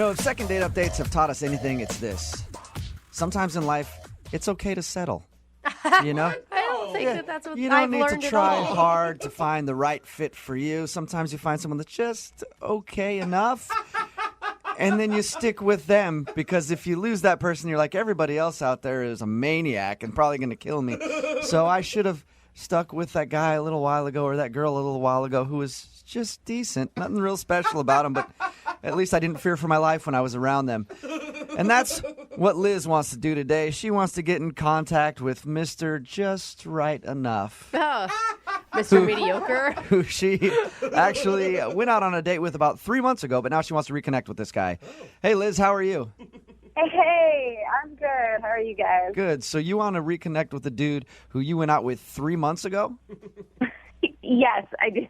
If second date updates have taught us anything, it's this. Sometimes in life, it's okay to settle. You know? I don't think that's what you I've don't need learned to at try all. hard to find the right fit for you. Sometimes you find someone that's just okay enough. And then you stick with them, because if you lose that person, you're like, everybody else out there is a maniac and probably going to kill me. So I should have stuck with that guy a little while ago, or that girl a little while ago, who was just decent. Nothing real special about him, but at least I didn't fear for my life when I was around them. And that's what Liz wants to do today. She wants to get in contact with Mr. Just Right Enough. Oh, Mr. Mediocre. Who she actually went out on a date with about 3 months ago, but now she wants to reconnect with this guy. Hey, Liz, how are you? Hey, I'm good. How are you guys? Good. So you want to reconnect with the dude who you went out with 3 months ago? Yes, I do.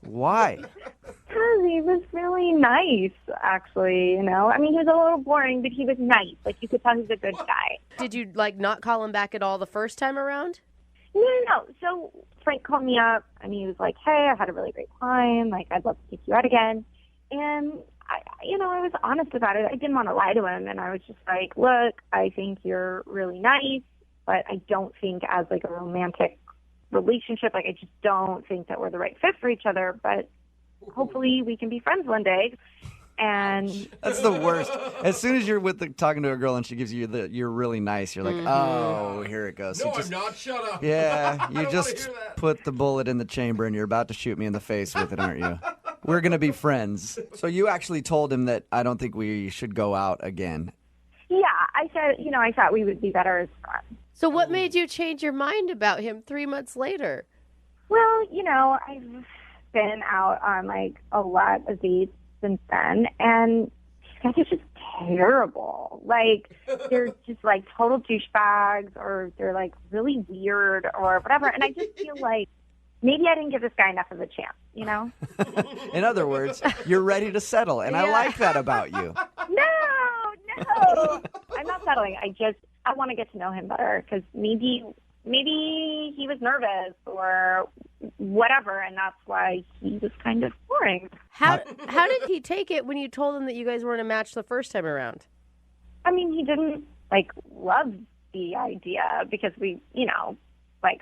Why? Because he was really nice, actually, I mean, he was a little boring, but he was nice. Like, you could tell he's a good guy. Did you, not call him back at all the first time around? No. So Frank called me up, and he was like, hey, I had a really great time. Like, I'd love to take you out again. And, I was honest about it. I didn't want to lie to him, and I was just like, look, I think you're really nice, but I don't think as, a romantic relationship, I just don't think that we're the right fit for each other, but hopefully we can be friends one day. And that's the worst. As soon as you're talking to a girl and she gives you you're really nice, you're like, oh, here it goes. No, I'm not. Shut up. Yeah, you just put the bullet in the chamber and you're about to shoot me in the face with it, aren't you? We're going to be friends. So you actually told him that I don't think we should go out again. Yeah, I said, I thought we would be better as friends. So what made you change your mind about him 3 months later? Well, I've been out on, a lot of dates since then, and these guys are just terrible. They're just, total douchebags, or they're, really weird or whatever, and I just feel like maybe I didn't give this guy enough of a chance, In other words, you're ready to settle, and I like that about you. No, I'm not settling. I want to get to know him better, because maybe he was nervous or whatever, and that's why he was kind of boring. How did he take it when you told him that you guys weren't a match the first time around? I mean, he didn't, love the idea, because we,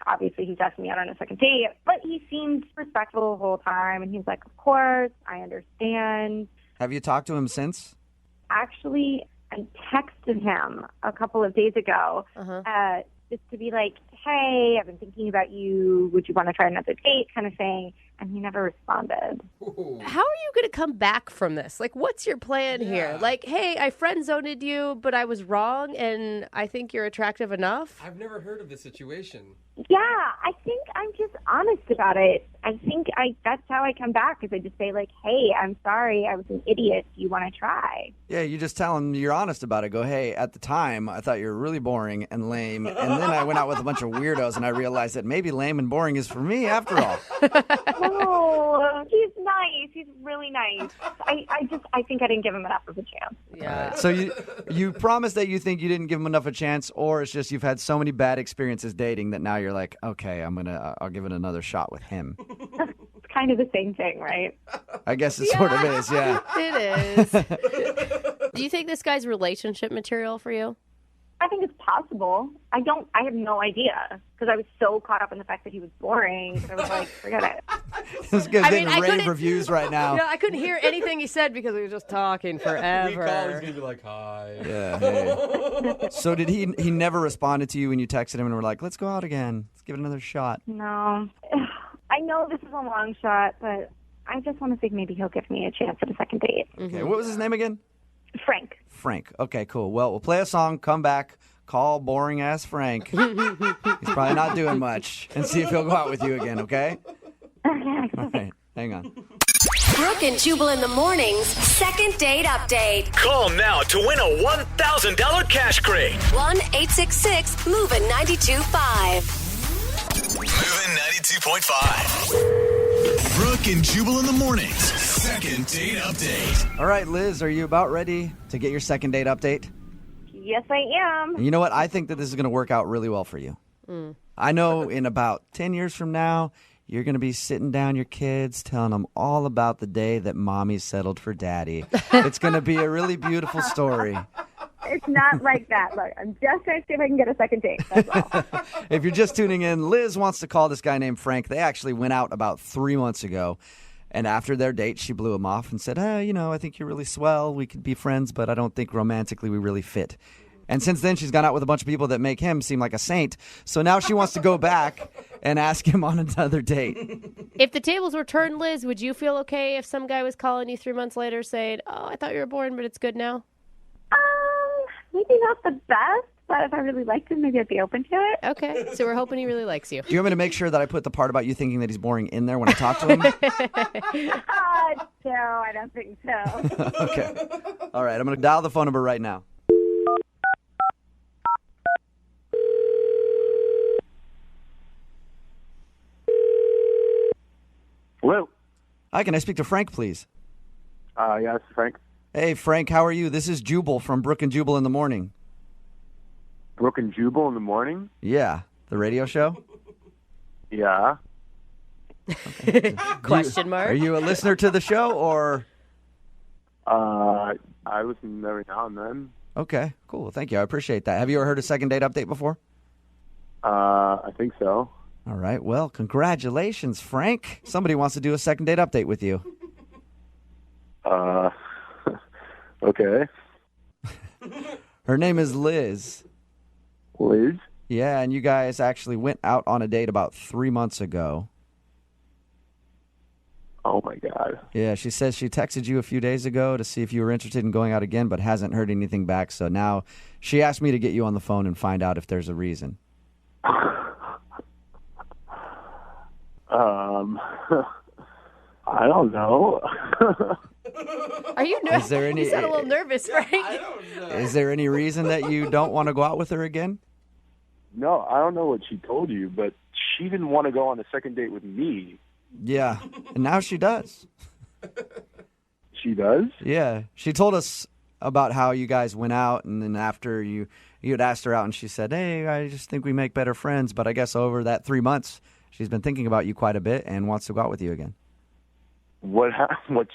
obviously he's asking me out on a second date, but he seemed respectful the whole time, and he was like, of course, I understand. Have you talked to him since? Actually, I texted him a couple of days ago just to be like, hey, I've been thinking about you. Would you want to try another date kind of thing? And he never responded. How are you going to come back from this? What's your plan here? Hey, I friend-zoned you, but I was wrong, and I think you're attractive enough? I've never heard of this situation. Yeah, I think I'm just honest about it. I think that's how I come back, is I just say, hey, I'm sorry, I was an idiot. Do you want to try? Yeah, you just tell him you're honest about it. Go, hey, at the time, I thought you were really boring and lame, and then I went out with a bunch of weirdos, and I realized that maybe lame and boring is for me after all. Oh, he's nice. He's really nice. I think I didn't give him enough of a chance. Yeah. Right. So you promise that you think you didn't give him enough of a chance, or it's just you've had so many bad experiences dating that now you're like, okay, I'll give it another shot with him. It's kind of the same thing, right? I guess it sort of is, yeah. It is. Do you think this guy's relationship material for you? I think it's possible. I have no idea, because I was so caught up in the fact that he was boring. I was like, forget it. This guy's getting rave reviews right now. Yeah, I couldn't hear anything he said because he was just talking forever. We call, he's going to be like, hi. Yeah. Hey. So did he never responded to you when you texted him and were like, let's go out again. Let's give it another shot. No. I know this is a long shot, but I just want to think maybe he'll give me a chance at a second date. Okay. What was his name again? Frank. Okay, cool. Well, we'll play a song, come back, call boring-ass Frank. He's probably not doing much, and see if he'll go out with you again, okay? Okay. All right, hang on. Brooke and Jubal in the mornings, second date update. Call now to win a $1,000 cash crate. 1-866-MOVING-92.5. Moving 92.5. Brooke and Jubal in the mornings, second date update. All right, Liz, are you about ready to get your second date update? Yes, I am. And you know what? I think that this is going to work out really well for you. I know in about 10 years from now, you're going to be sitting down your kids, telling them all about the day that mommy settled for daddy. It's going to be a really beautiful story. It's not like that. Look, I'm just trying to see if I can get a second date. That's all. If you're just tuning in, Liz wants to call this guy named Frank. They actually went out about 3 months ago. And after their date, she blew him off and said, I think you're really swell. We could be friends, but I don't think romantically we really fit. And since then, she's gone out with a bunch of people that make him seem like a saint. So now she wants to go back and ask him on another date. If the tables were turned, Liz, would you feel okay if some guy was calling you 3 months later saying, I thought you were born, but it's good now? Maybe not the best, but if I really liked him, maybe I'd be open to it. Okay, so we're hoping he really likes you. Do you want me to make sure that I put the part about you thinking that he's boring in there when I talk to him? No, I don't think so. Okay. All right, I'm going to dial the phone number right now. Hello. Hi, can I speak to Frank, please? Yes, Frank. Hey, Frank, how are you? This is Jubal from Brooke and Jubal in the morning. Brooke and Jubal in the morning? Yeah, the radio show? Yeah. Question mark. Are you a listener to the show, or? I listen every now and then. Okay, cool. Thank you. I appreciate that. Have you ever heard a second date update before? I think so. All right. Well, congratulations, Frank. Somebody wants to do a second date update with you. Okay. Her name is Liz. Liz? Yeah, and you guys actually went out on a date about 3 months ago. Oh, my God. Yeah, she says she texted you a few days ago to see if you were interested in going out again, but hasn't heard anything back. So now she asked me to get you on the phone and find out if there's a reason. I don't know. Are you nervous? Is there any? You sound a little nervous, Frank. I don't know. Is there any reason that you don't want to go out with her again? No, I don't know what she told you, but she didn't want to go on a second date with me. Yeah, and now she does. She does? Yeah, she told us about how you guys went out, and then after you had asked her out, and she said, "Hey, I just think we make better friends." But I guess over that 3 months, she's been thinking about you quite a bit and wants to go out with you again. What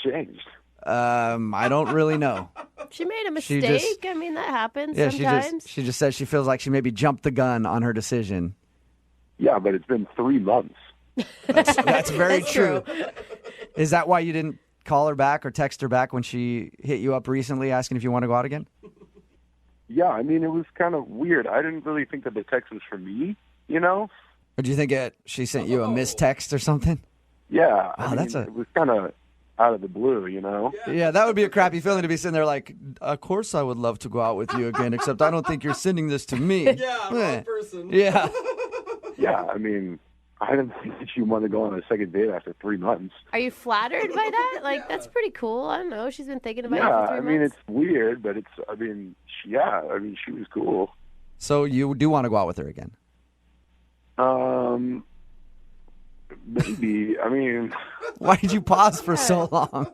changed? I don't really know. She made a She mistake. just- I mean, that happens Yeah, sometimes. she just says she feels like she maybe jumped the gun on her decision. Yeah, but it's been 3 months. That's very That's true. true. Is that why you didn't call her back or text her back when she hit you up recently asking if you want to go out again? Yeah, I mean, it was kind of weird. I didn't really think that the text was for me, you know? Or do you think she sent you a mistext or something? Yeah, Wow, it was kind of out of the blue, you know? Yeah, that would be a crappy feeling to be sitting there like, of course I would love to go out with you again, except I don't think you're sending this to me. Yeah, Eh. wrong person. Yeah. Yeah, I mean, I didn't think that you want to go on a second date after 3 months. Are you flattered by that? Like, that's pretty cool. I don't know. She's been thinking about Yeah, you for 3 I mean, months. it's weird, but she was cool. So you do want to go out with her again? Maybe. I mean, Why did you pause for so long?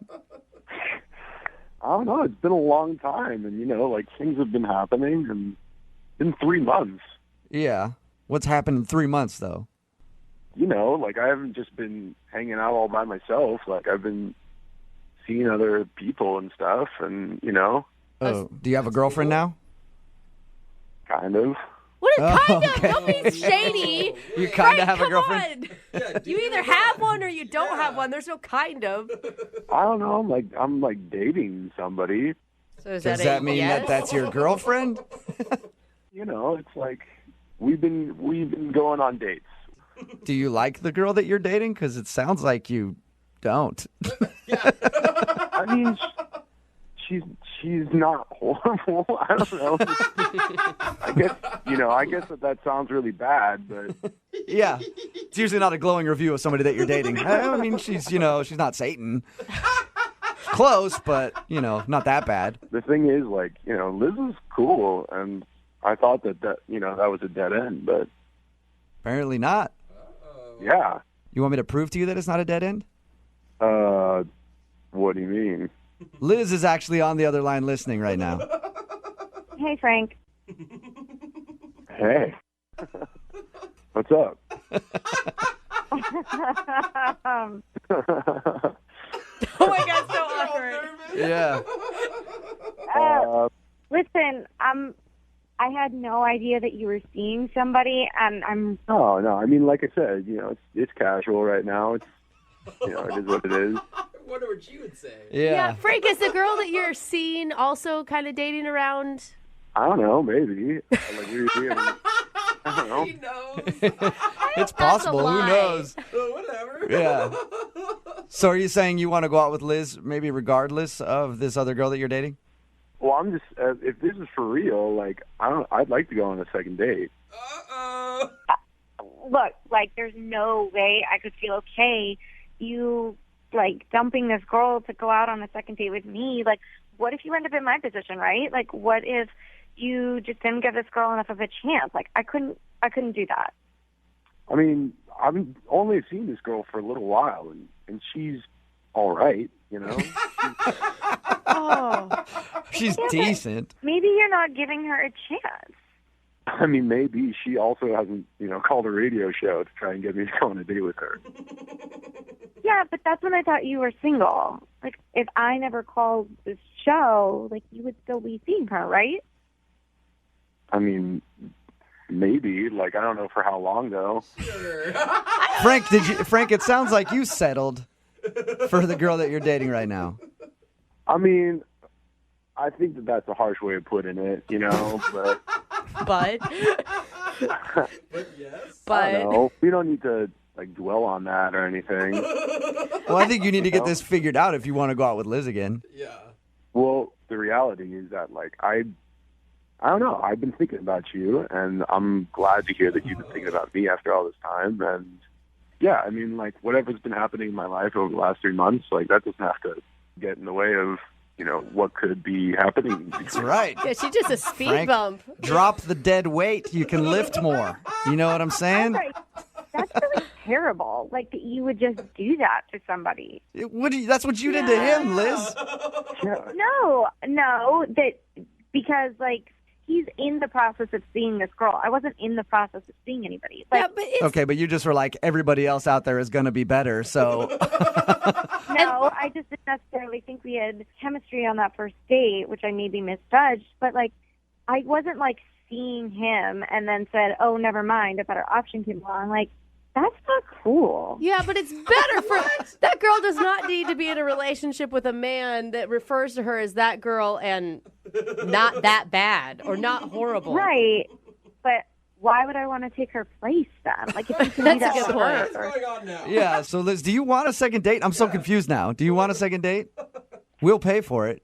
I don't know. It's been a long time, and, you know, like, things have been happening, and it's been 3 months. Yeah. What's happened in 3 months, though? You know, like, I haven't just been hanging out all by myself. Like, I've been seeing other people and stuff, and, you know, Oh, do you have a girlfriend now? kind of. What a kind okay. of? Don't be shady. You kind Frank, of have a come girlfriend? on. You either have one or you don't have one. There's no kind of. I don't know. I'm like dating somebody. So is Does that, that a mean yes? that that's your girlfriend? You know, it's like we've been going on dates. Do you like the girl that you're dating? Because it sounds like you don't. I mean, she's not horrible. I don't know. I guess that sounds really bad, but Yeah. It's usually not a glowing review of somebody that you're dating. I mean, she's not Satan. Close, but, not that bad. the thing is, like, Liz is cool, and I thought that was a dead end, but Apparently not. yeah. You want me to prove to you that it's not a dead end? What do you mean? Liz is actually on the other line listening right now. Hey, Frank. Hey, what's up? Oh my God, so awkward. Yeah. Listen, I had no idea that you were seeing somebody, and I'm. No. I mean, like I said, it's casual right now. It's, it is what it is. I wonder what you would say. Yeah, Frank, is the girl that you're seeing also kind of dating around? I don't know, maybe. I don't know. He knows. It's That's a possible. Who lie. knows? Whatever. Yeah. So are you saying you want to go out with Liz maybe regardless of this other girl that you're dating? Well, I'm just, if this is for real, like, I'd like to go on a second date. Uh-oh. Look, like, there's no way I could feel okay you, like, dumping this girl to go out on a second date with me. Like, what if you end up in my position, right? Like, what if you just didn't give this girl enough of a chance? Like, I couldn't do that. I mean, I've only seen this girl for a little while, and she's all right, Oh. She's decent. Maybe you're not giving her a chance. I mean, maybe she also hasn't, called a radio show to try and get me to go on a date with her. Yeah, but that's when I thought you were single. Like, if I never called this show, like, you would still be seeing her, right? I mean, maybe. Like, I don't know for how long, though. Sure. Frank, it sounds like you settled for the girl that you're dating right now. I mean, I think that's a harsh way of putting it, but But Yes. I don't know. We don't need to, like, dwell on that or anything. Well, I think you need to get this figured out if you want to go out with Liz again. Yeah. Well, the reality is that, like, I don't know. I've been thinking about you, and I'm glad to hear that you've been thinking about me after all this time. And, yeah, I mean, like, whatever's been happening in my life over the last 3 months, like, that doesn't have to get in the way of, what could be happening. That's right. yeah, she's just a speed Frank, bump. drop the dead weight. You can lift more. You know what I'm saying? Right. That's really terrible. Like, that you would just do that to somebody. That's what you did to him, Liz. No, because, like, he's in the process of seeing this girl. I wasn't in the process of seeing anybody. Like, Yeah, but it's, Okay, but you just were like, everybody else out there is going to be better, so... no, I just didn't necessarily think we had chemistry on that first date, which I maybe misjudged. But, like, I wasn't, like, seeing him and then said, oh, never mind, a better option came along. Like, that's not cool. yeah, but it's better for that girl does not need to be in a relationship with a man that refers to her as that girl and not that bad or not horrible. Right. But why would I want to take her place then? Like, if you can do That's a that good for point. her. What's going on now? Yeah, so Liz, do you want a second date? I'm so confused now. Do you want a second date? We'll pay for it.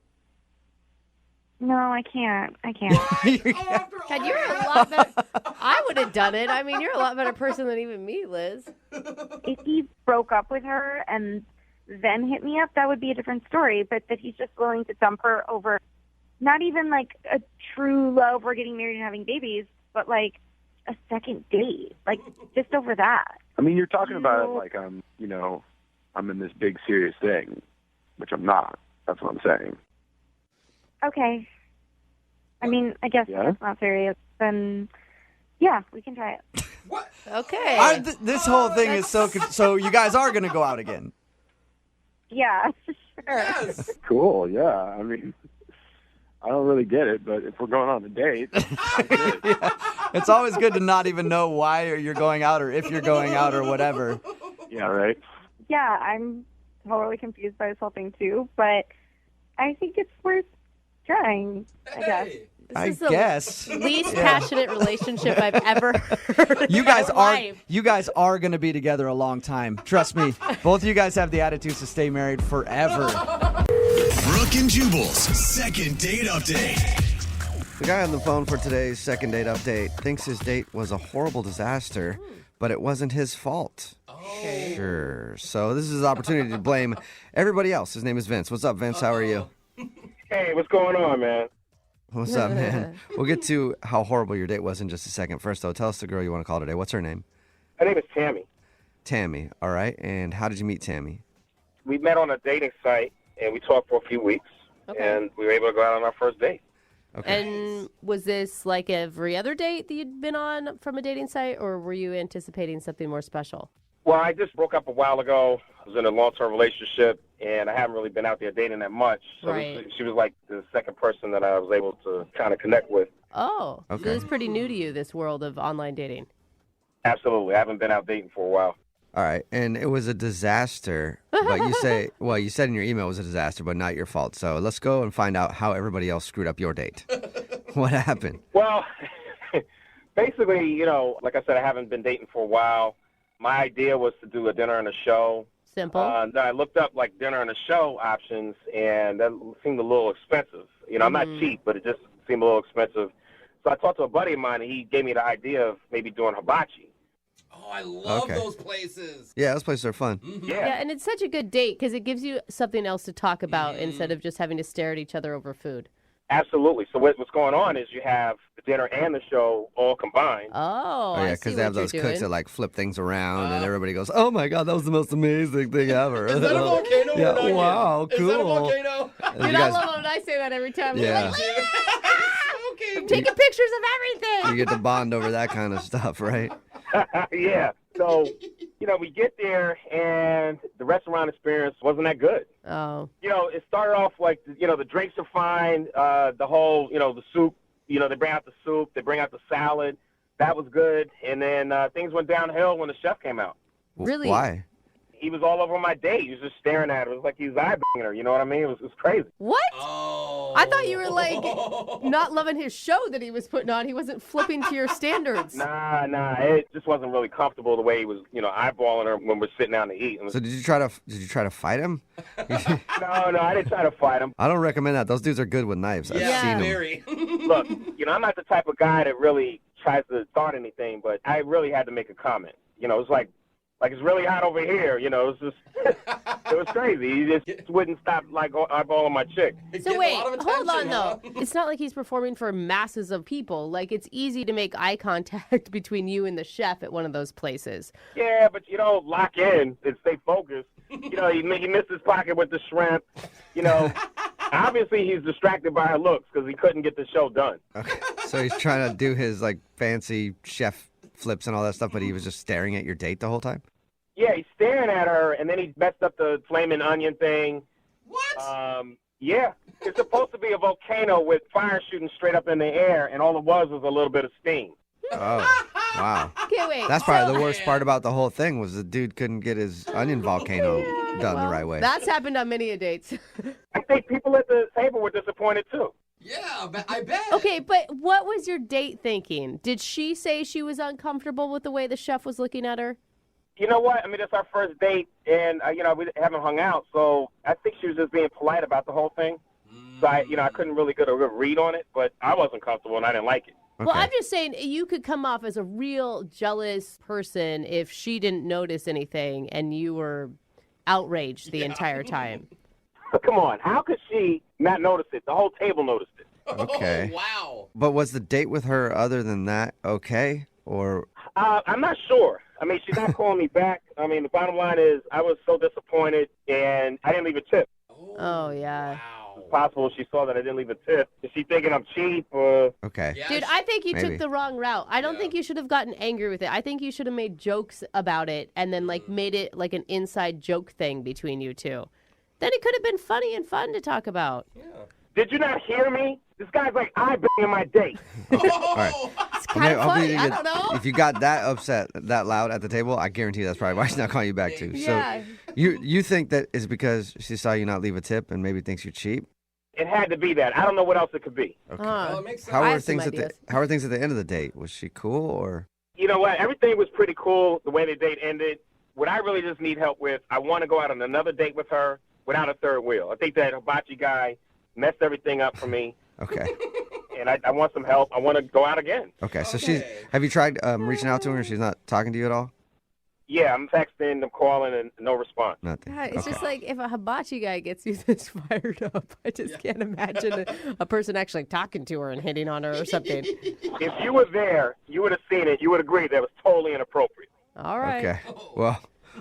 No, I can't. God, you're a lot better. I would have done it. I mean, you're a lot better person than even me, Liz. If he broke up with her and then hit me up, that would be a different story. But that he's just willing to dump her over not even like a true love, we're getting married and having babies, but like a second date, like just over that. I mean, you're talking about it like I'm in this big serious thing, which I'm not. That's what I'm saying. Okay. I mean, I guess Yeah? that's not serious. Then, yeah, we can try it. What? Okay. This whole thing is so you guys are going to go out again. Yeah, sure. Yes. Cool, yeah. I mean, I don't really get it, but if we're going on a date, I get it. Yeah. It's always good to not even know why you're going out or if you're going out or whatever. Yeah, right? Yeah, I'm totally confused by this whole thing too, but I think it's worth trying, I guess. Hey. I This is the guess. least passionate relationship I've ever heard. In You guys my life. are going to be together a long time. Trust me. Both of you guys have the attitudes to stay married forever. Brooke and Jubal's second date update. The guy on the phone for today's second date update thinks his date was a horrible disaster, but it wasn't his fault. Oh. Sure. So this is his opportunity to blame everybody else. His name is Vince. What's up, Vince? How are you? Hey, what's going on, man? What's up, man? We'll get to how horrible your date was in just a second. First, though, tell us the girl you want to call today. What's her name? Her name is Tammy. Tammy. All right. And how did you meet Tammy? We met on a dating site, and we talked for a few weeks, and we were able to go out on our first date. Okay. And was this like every other date that you'd been on from a dating site, or were you anticipating something more special? Well, I just broke up a while ago. I was in a long-term relationship, and I haven't really been out there dating that much. So Right. she was like the second person that I was able to kind of connect with. Oh, Okay. so it's pretty new to you, this world of online dating. Absolutely. I haven't been out dating for a while. All right, and it was a disaster, but you say, well, you said in your email it was a disaster, but not your fault. So let's go and find out how everybody else screwed up your date. What happened? Well, basically, you know, like I said, I haven't been dating for a while. My idea was to do a dinner and a show. Simple. Then I looked up like dinner and a show options, and that seemed a little expensive. You know, I'm not cheap, but it just seemed a little expensive. So I talked to a buddy of mine, and he gave me the idea of maybe doing hibachi. Oh, I love Okay. those places. Yeah, those places are fun. Yeah, and it's such a good date because it gives you something else to talk about instead of just having to stare at each other over food. Absolutely. So what's going on is you have the dinner and the show all combined. Oh, Oh, yeah, I because see they have what those you're cooks doing. that like flip things around, and everybody goes, "Oh my god, that was the most amazing thing ever!" Is that a volcano or Yeah, an onion? wow, Is that a cool. volcano? And Dude, you I guys, love it when I say that every time. Yeah. Like, Okay. taking pictures of everything. you get to bond over that kind of stuff, right? Yeah. So, you know, we get there, and the restaurant experience wasn't that good. Oh, You know, it started off like, you know, the drinks are fine. The whole, you know, the soup, you know, they bring out the soup, they bring out the salad. That was good. And then things went downhill when the chef came out. Really? Why? He was all over my date. He was just staring at her. It was like he was eye-banging her. You know what I mean? It was crazy. what? Oh. I thought you were like not loving his show that he was putting on. He wasn't flipping to your standards. Nah. It just wasn't really comfortable the way he was, you know, eyeballing her when we're sitting down to eat. It was- So did you try to fight him? No, I didn't try to fight him. I don't recommend that. Those dudes are good with knives. I've Yeah, seen them. very. Look, you know, I'm not the type of guy that really tries to start anything, but I really had to make a comment. You know, it's like it's really hot over here. You know, it was just, it was crazy. He just wouldn't stop like eyeballing my chick. So Getting a wait, lot of hold on attention, though. huh? It's not like he's performing for masses of people. Like it's easy to make eye contact between you and the chef at one of those places. Yeah, but you don't lock in and stay focused. You know, he missed his pocket with the shrimp. You know, obviously he's distracted by her looks because he couldn't get the show done. Okay. So he's trying to do his like fancy chef flips and all that stuff, but he was just staring at your date the whole time? Yeah, he's staring at her, and then he messed up the flaming onion thing. What? Yeah, it's supposed to be a volcano with fire shooting straight up in the air, and all it was a little bit of steam. Oh, wow. Okay, wait. That's probably the worst part about the whole thing was the dude couldn't get his onion volcano done the right way. That's happened on many a dates. I think people at the table were disappointed, too. Yeah, I bet. Okay, but what was your date thinking? Did she say she was uncomfortable with the way the chef was looking at her? You know what? I mean, it's our first date, and, you know, we haven't hung out, so I think she was just being polite about the whole thing. So, I couldn't really get a good read on it, but I wasn't comfortable, and I didn't like it. Well, I'm just saying you could come off as a real jealous person if she didn't notice anything and you were outraged the entire time. Come on. How could she not notice it? The whole table noticed it. Okay. Oh, wow. But was the date with her other than that okay? Or I'm not sure. I mean, she's not calling me back. I mean, the bottom line is I was so disappointed, and I didn't leave a tip. Oh, yeah. Wow. It's possible she saw that I didn't leave a tip. Is she thinking I'm cheap? Or okay. Yeah, Dude, I think you Maybe. took the wrong route. I don't think you should have gotten angry with it. I think you should have made jokes about it and then like made it like an inside joke thing between you two. Then it could have been funny and fun to talk about. did you not hear me? This guy's like eye-banging my date. All right. It's kind of funny. I don't know. If you got that upset that loud at the table, I guarantee that's probably why she's not calling you back too. Yeah. So you think that is because she saw you not leave a tip and maybe thinks you're cheap? It had to be that. I don't know what else it could be. Okay. Well, it makes sense. How I were have some things ideas. how are things at the end of the date? Was she cool or? You know what? Everything was pretty cool the way the date ended. What I really just need help with, I want to go out on another date with her without a third wheel. I think that hibachi guy messed everything up for me, Okay. and I want some help. I want to go out again. Okay. So Okay. have you tried reaching out to her and she's not talking to you at all? Yeah, I'm texting, I'm calling, and no response. Nothing. God, it's Okay. just like if a hibachi guy gets you this fired up, I just can't imagine a person actually talking to her and hitting on her or something. If you were there, you would have seen it. You would agree that was totally inappropriate. All right. Okay. Well,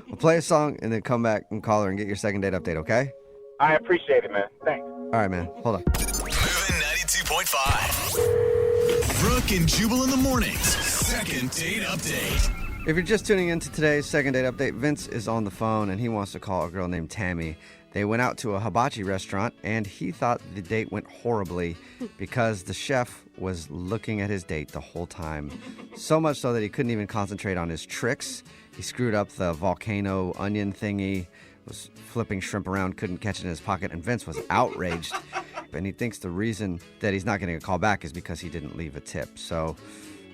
we'll play a song and then come back and call her and get your second date update, okay? I appreciate it, man. Thanks. All right, man. Hold on. Moving 92.5. Brooke and Jubal in the mornings. Second date update. If you're just tuning into today's second date update, Vince is on the phone and he wants to call a girl named Tammy. They went out to a hibachi restaurant and he thought the date went horribly because the chef was looking at his date the whole time. So much so that he couldn't even concentrate on his tricks. He screwed up the volcano onion thingy, was flipping shrimp around, couldn't catch it in his pocket, and Vince was outraged. And he thinks the reason that he's not getting a call back is because he didn't leave a tip. So,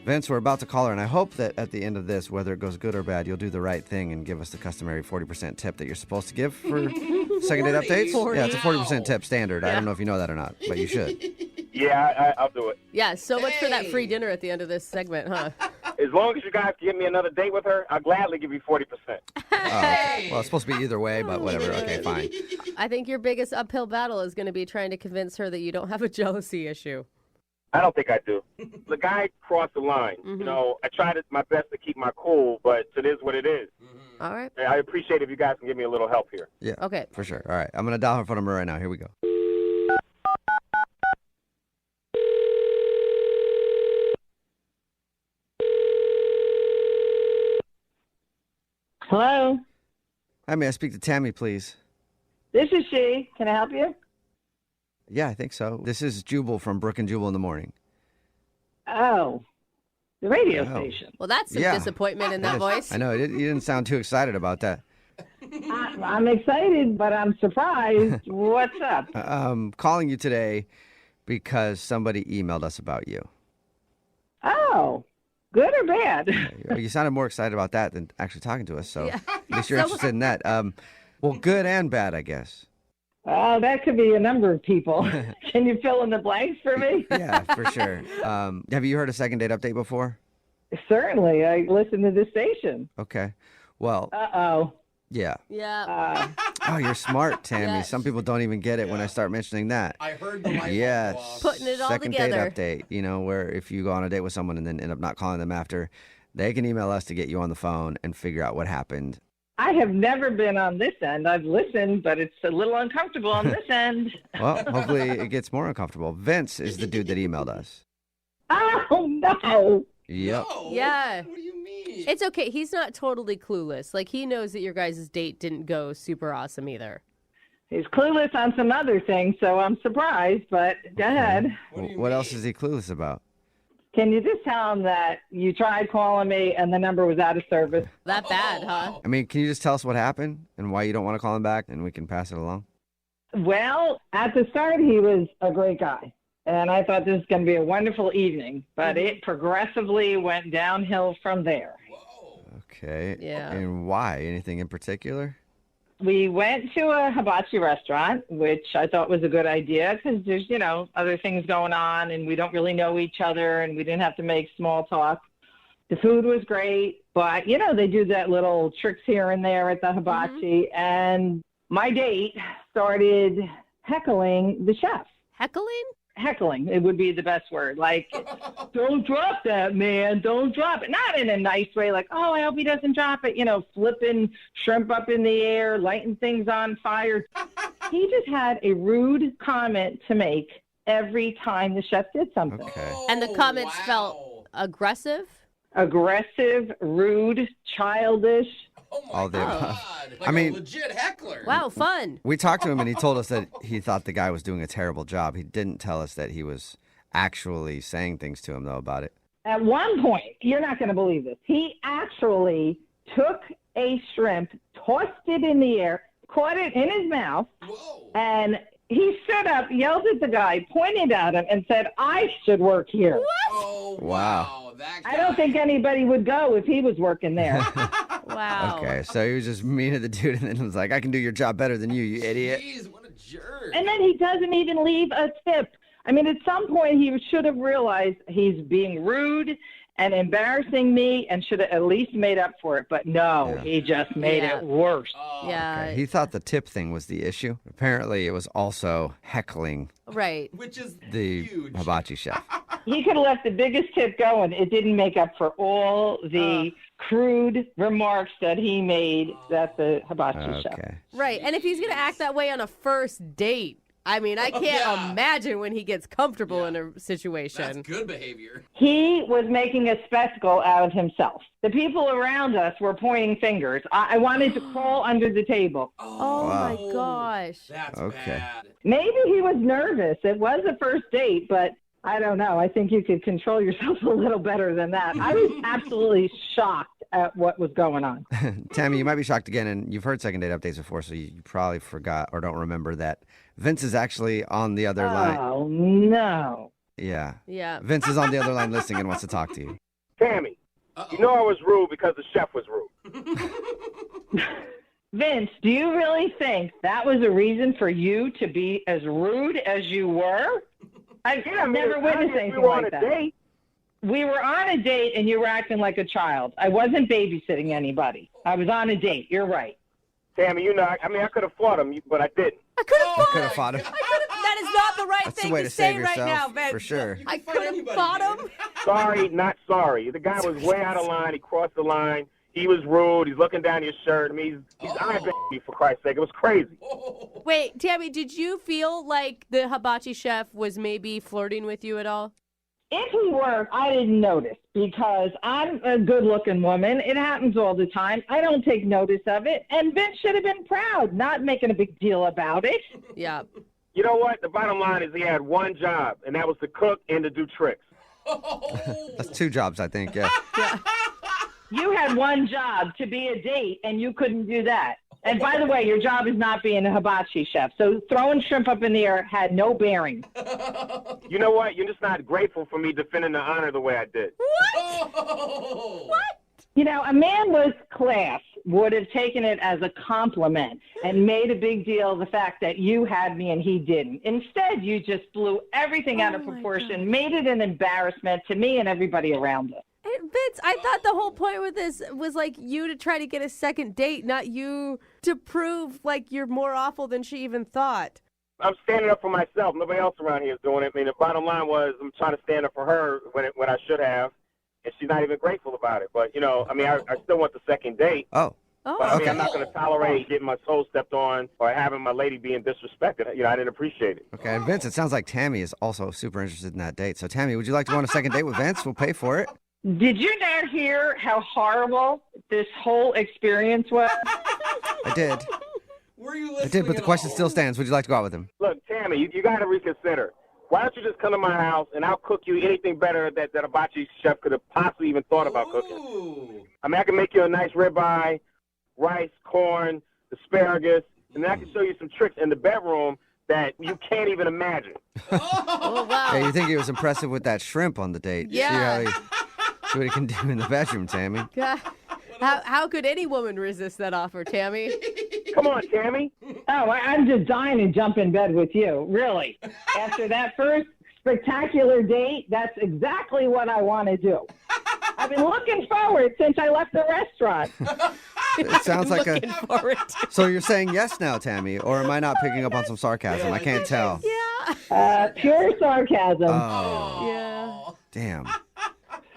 Vince, we're about to call her, and I hope that at the end of this, whether it goes good or bad, you'll do the right thing and give us the customary 40% tip that you're supposed to give for second date updates. 40. Yeah, it's a 40% tip standard. I don't know if you know that or not, but you should. Yeah, I'll do it. Yeah, so much for that free dinner at the end of this segment, huh? As long as you guys give me another date with her, I'll gladly give you 40%. Well, it's supposed to be either way, but whatever. Okay, fine. I think your biggest uphill battle is going to be trying to convince her that you don't have a jealousy issue. I don't think I do. The guy crossed the line. Mm-hmm. You know, I tried my best to keep my cool, but it is what it is. Mm-hmm. All right. I appreciate if you guys can give me a little help here. Yeah. Okay. For sure. All right. I'm going to dial her phone number right now. Here we go. Hello, Hi, may I speak to Tammy, please? this is she. Can I help you? Yeah, I think so. This is Jubal from Brooke and Jubal in the morning. Oh, the radio Oh. station. Well, that's some Yeah. disappointment in that voice. I know. You didn't sound too excited about that. I'm excited, but I'm surprised. What's up? Calling you today because somebody emailed us about you. Oh, good or bad? You sounded more excited about that than actually talking to us, so Yeah. at least you're So- interested in that. Well, good and bad, I guess. Oh, that could be a number of people. Can you fill in the blanks for me? Yeah, for sure. Have you heard a second date update before? Certainly. I listen to the station. Okay. Well, Uh-oh. yeah. Yeah. Oh, you're smart, Tammy. Yeah. Some people don't even get it when I start mentioning that. I heard the light bulb Yes. go off. Putting it all Second together. date update, where if you go on a date with someone and then end up not calling them after, they can email us to get you on the phone and figure out what happened. I have never been on this end. I've listened, but it's a little uncomfortable on this end. Well, hopefully it gets more uncomfortable. Vince is the dude that emailed us. Oh, no. Yep. No. Yeah. What do you mean? It's okay. He's not totally clueless. Like, he knows that your guys' date didn't go super awesome either. He's clueless on some other things, so I'm surprised, but go ahead. What else is he clueless about? Can you just tell him that you tried calling me and the number was out of service? That bad, huh? wow. I mean, can you just tell us what happened and why you don't want to call him back and we can pass it along? Well, at the start, he was a great guy. And I thought this was going to be a wonderful evening, but it progressively went downhill from there. Okay. Yeah. And why? Anything in particular? We went to a hibachi restaurant, which I thought was a good idea because there's, other things going on and we don't really know each other and we didn't have to make small talk. The food was great, but, they do that little tricks here and there at the hibachi. And my date started heckling the chef. Heckling? Heckling, it would be the best word. Like, don't drop that, man. Don't drop it. Not in a nice way, like, oh, I hope he doesn't drop it. Flipping shrimp up in the air, lighting things on fire. He just had a rude comment to make every time the chef did something. Okay. And the comments wow. felt aggressive? Aggressive, rude, childish. Oh my All the God. above. Like I mean- a legit heckler. Wow, fun. We talked to him and he told us that he thought the guy was doing a terrible job. He didn't tell us that he was actually saying things to him, though, about it. At one point, you're not going to believe this, he actually took a shrimp, tossed it in the air, caught it in his mouth, Whoa. and he stood up, yelled at the guy, pointed at him, and said, I should work here. Oh, Wow. That guy. I don't think anybody would go if he was working there. Wow. Okay, so he was just mean at the dude and then was like, I can do your job better than you idiot. Jeez, what a jerk. And then he doesn't even leave a tip. I mean, at some point, he should have realized he's being rude and embarrassing me and should have at least made up for it. But no, Yeah. he just made Yeah. it worse. Oh, Yeah. Okay, he thought the tip thing was the issue. Apparently, it was also heckling Right. Which is the huge. hibachi chef. He could have left the biggest tip going. It didn't make up for all the crude remarks that he made at the hibachi shop. Okay. Right. And if he's going to act that way on a first date, I mean, I can't imagine when he gets comfortable in a situation. That's good behavior. He was making a spectacle out of himself. The people around us were pointing fingers. I wanted to crawl under the table. Oh, my gosh. That's Okay. bad. Maybe he was nervous. It was a first date, but I don't know. I think you could control yourself a little better than that. I was absolutely shocked at what was going on. Tammy, you might be shocked again, and you've heard second date updates before, so you probably forgot or don't remember that Vince is actually on the other line. Oh, no. Yeah. Yeah. Vince is on the other line listening and wants to talk to you. Tammy, you know I was rude because the chef was rude. Vince, do you really think that was a reason for you to be as rude as you were? I've never witnessed anything like that. Date. We were on a date and you were acting like a child. I wasn't babysitting anybody. I was on a date. You're right. Tammy, you know, I could have fought him, but I didn't. I could have Could have fought him. That is not the right That's thing the way to to say save right now, yourself, Ben. for sure. I could have fought him. Sorry, not sorry. The guy was way out of line. He crossed the line. He was rude. He's looking down your shirt. I mean, he's eyeballing me, for Christ's sake. It was crazy. Wait, Tammy, did you feel like the hibachi chef was maybe flirting with you at all? If he were, I didn't notice because I'm a good-looking woman. It happens all the time. I don't take notice of it. And Vince should have been proud, not making a big deal about it. Yeah. You know what? The bottom line is he had one job, and that was to cook and to do tricks. That's 2 jobs, I think, yeah. You had one job to be a date, and you couldn't do that. And by the way, your job is not being a hibachi chef. So throwing shrimp up in the air had no bearing. You know what? You're just not grateful for me defending the honor the way I did. What? You know, a man with class would have taken it as a compliment and made a big deal of the fact that you had me and he didn't. Instead, you just blew everything out of proportion, made it an embarrassment to me and everybody around us. Hey, Vince, I thought the whole point with this was like you to try to get a second date, not you to prove like you're more awful than she even thought. I'm standing up for myself. Nobody else around here is doing it. I mean, the bottom line was I'm trying to stand up for her when I should have, and she's not even grateful about it. But, you know, I mean, I still want the second date. Oh. Oh, But I mean, okay. I'm not going to tolerate getting my toe stepped on or having my lady being disrespected. You know, I didn't appreciate it. Okay, and Vince, it sounds like Tammy is also super interested in that date. So, Tammy, would you like to go on a second date with Vince? We'll pay for it. Did you not hear how horrible this whole experience was? I did. Were you I listening? did, but the at question all? still stands. Would you like to go out with him? Look, Tammy, you got to reconsider. Why don't you just come to my house and I'll cook you anything better that a hibachi chef could have possibly even thought about cooking. Ooh. I mean, I can make you a nice ribeye, rice, corn, asparagus, and then I can show you some tricks in the bedroom that you can't even imagine. Oh, wow. Yeah, you think he was impressive with that shrimp on the date? Yeah. See what he can do in the bedroom, Tammy. God. How could any woman resist that offer, Tammy? Come on, Tammy. Oh, I'm just dying to jump in bed with you, really. After that first spectacular date, that's exactly what I want to do. I've been looking forward since I left the restaurant. It sounds like a. Looking forward to. So you're saying yes now, Tammy, or am I not picking up on some sarcasm? I can't tell. Yeah. Pure sarcasm. Oh, Yeah. damn.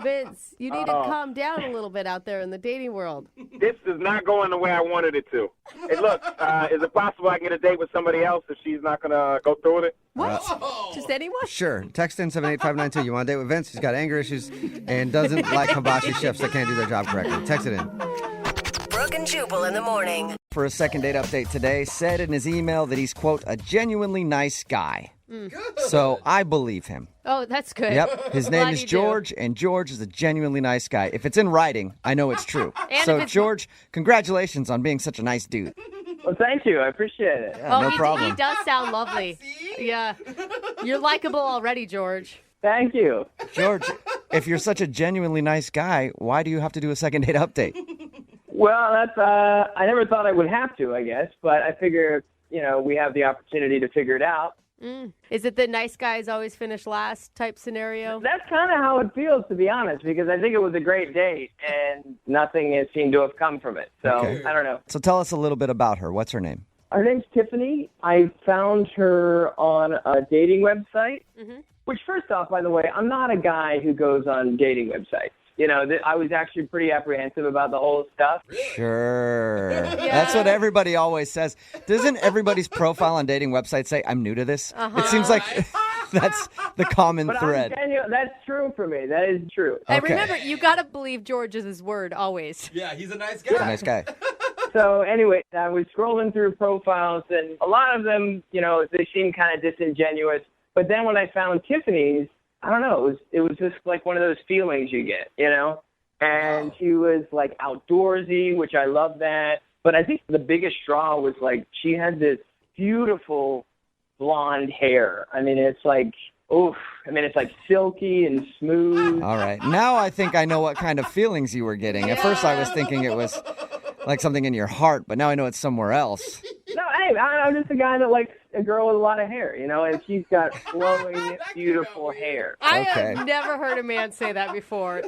Vince, you need to calm down a little bit out there in the dating world. This is not going the way I wanted it to. Hey, look, is it possible I can get a date with somebody else if she's not going to go through with it? What? Just anyone? Sure. Text in 78592. You want a date with Vince? He's got anger issues and doesn't like hibachi chefs that can't do their job correctly. Text it in. Brooke and Jubal in the morning. For a second date update today, said in his email that he's, quote, a genuinely nice guy. So I believe him. Oh, that's good. Yep. His name Glad is you do. George, and George is a genuinely nice guy. If it's in writing, I know it's true. And So, if it's- George, congratulations on being such a nice dude. Well, thank you. I appreciate it. Yeah, no he problem. does sound lovely. Yeah. You're likable already, George. Thank you. George, if you're such a genuinely nice guy, why do you have to do a second date update? Well, that's I never thought I would have to, I guess, but I figure, we have the opportunity to figure it out. Is it the nice guys always finish last type scenario? That's kind of how it feels, to be honest, because I think it was a great date, and nothing has seemed to have come from it. So, Okay. I don't know. So tell us a little bit about her. What's her name? Her name's Tiffany. I found her on a dating website, which, first off, by the way, I'm not a guy who goes on dating websites. I was actually pretty apprehensive about the whole stuff. Sure. That's what everybody always says. Doesn't everybody's profile on dating websites say, I'm new to this? It seems like that's the common thread. I'm telling you, that's true for me. That is true. And remember, you got to believe George is his word always. Yeah, he's a nice guy. He's a nice guy. So anyway, I was scrolling through profiles, and a lot of them, they seem kind of disingenuous. But then when I found Tiffany's, I don't know, it was just like one of those feelings you get, And she was like outdoorsy, which I love that. But I think the biggest draw was like she had this beautiful blonde hair. I mean, it's like, it's like silky and smooth. All right. Now I think I know what kind of feelings you were getting. At first I was thinking it was like something in your heart, but now I know it's somewhere else. No, hey, I'm just a guy that likes a girl with a lot of hair, and she's got flowing, beautiful hair. I have never heard a man say that before.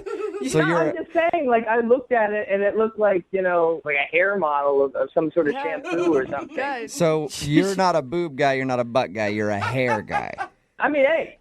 So I'm just saying, like, I looked at it, and it looked like, like a hair model of some sort of shampoo or something. Guys. So you're not a boob guy, you're not a butt guy, you're a hair guy. I mean, hey,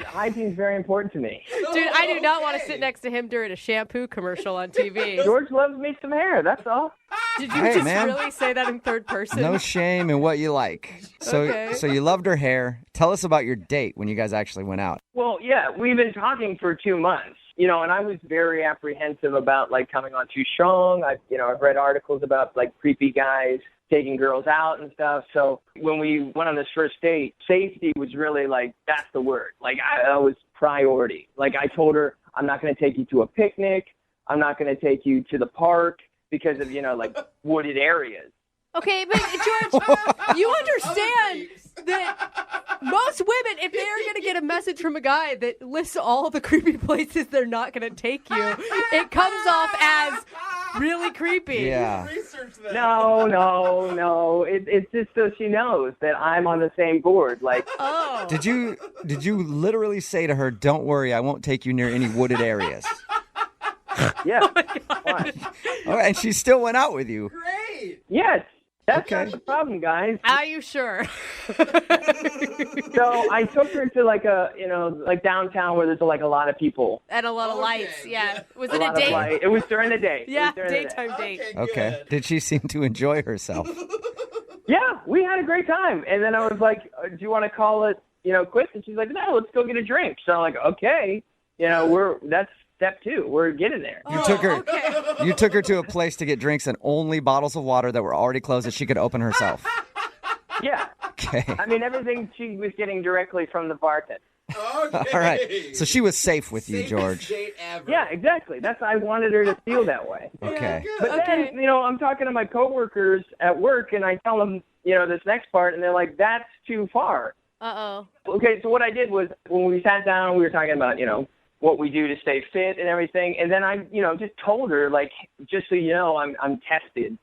hygiene is very important to me. Dude, I do not want to sit next to him during a shampoo commercial on TV. George loves me some hair, that's all. Did you really say that in third person? No shame in what you like. So you loved her hair. Tell us about your date when you guys actually went out. Well, yeah, we've been talking for 2 months, and I was very apprehensive about, like, coming on too strong. I've read articles about, like, creepy guys taking girls out and stuff. So when we went on this first date, safety was really, like, that's the word. Like, I was priority. Like, I told her, I'm not going to take you to a picnic. I'm not going to take you to the park because of, like, wooded areas. Okay, but George, you understand that most women, if they're going to get a message from a guy that lists all the creepy places they're not going to take you, it comes off as really creepy. Yeah. No. It's just so she knows that I'm on the same board. Like, Did you literally say to her, don't worry, I won't take you near any wooded areas? Yeah. Oh, and she still went out with you. Great. Yes. That's not the problem, guys. Are you sure? So I took her to like like downtown where there's like a lot of people. And a lot of lights, yeah. Was it a lot of date? light. It was during the day. Yeah, It was during the daytime date. Okay. Did she seem to enjoy herself? Yeah, we had a great time. And then I was like, do you want to call it, quits? And she's like, no, let's go get a drink. So I'm like, okay. That's step 2. We're getting there. You took her to a place to get drinks and only bottles of water that were already closed that she could open herself. Yeah. Okay. I mean, everything she was getting directly from the bartender. Okay. All right. So she was safe with you, George. Date ever. Yeah, exactly. I wanted her to feel that way. Okay. But then, I'm talking to my coworkers at work, and I tell them, this next part, and they're like, that's too far. Uh-oh. Okay, so what I did was when we sat down, we were talking about, what we do to stay fit and everything. And then I, just told her, like, just so you know, I'm tested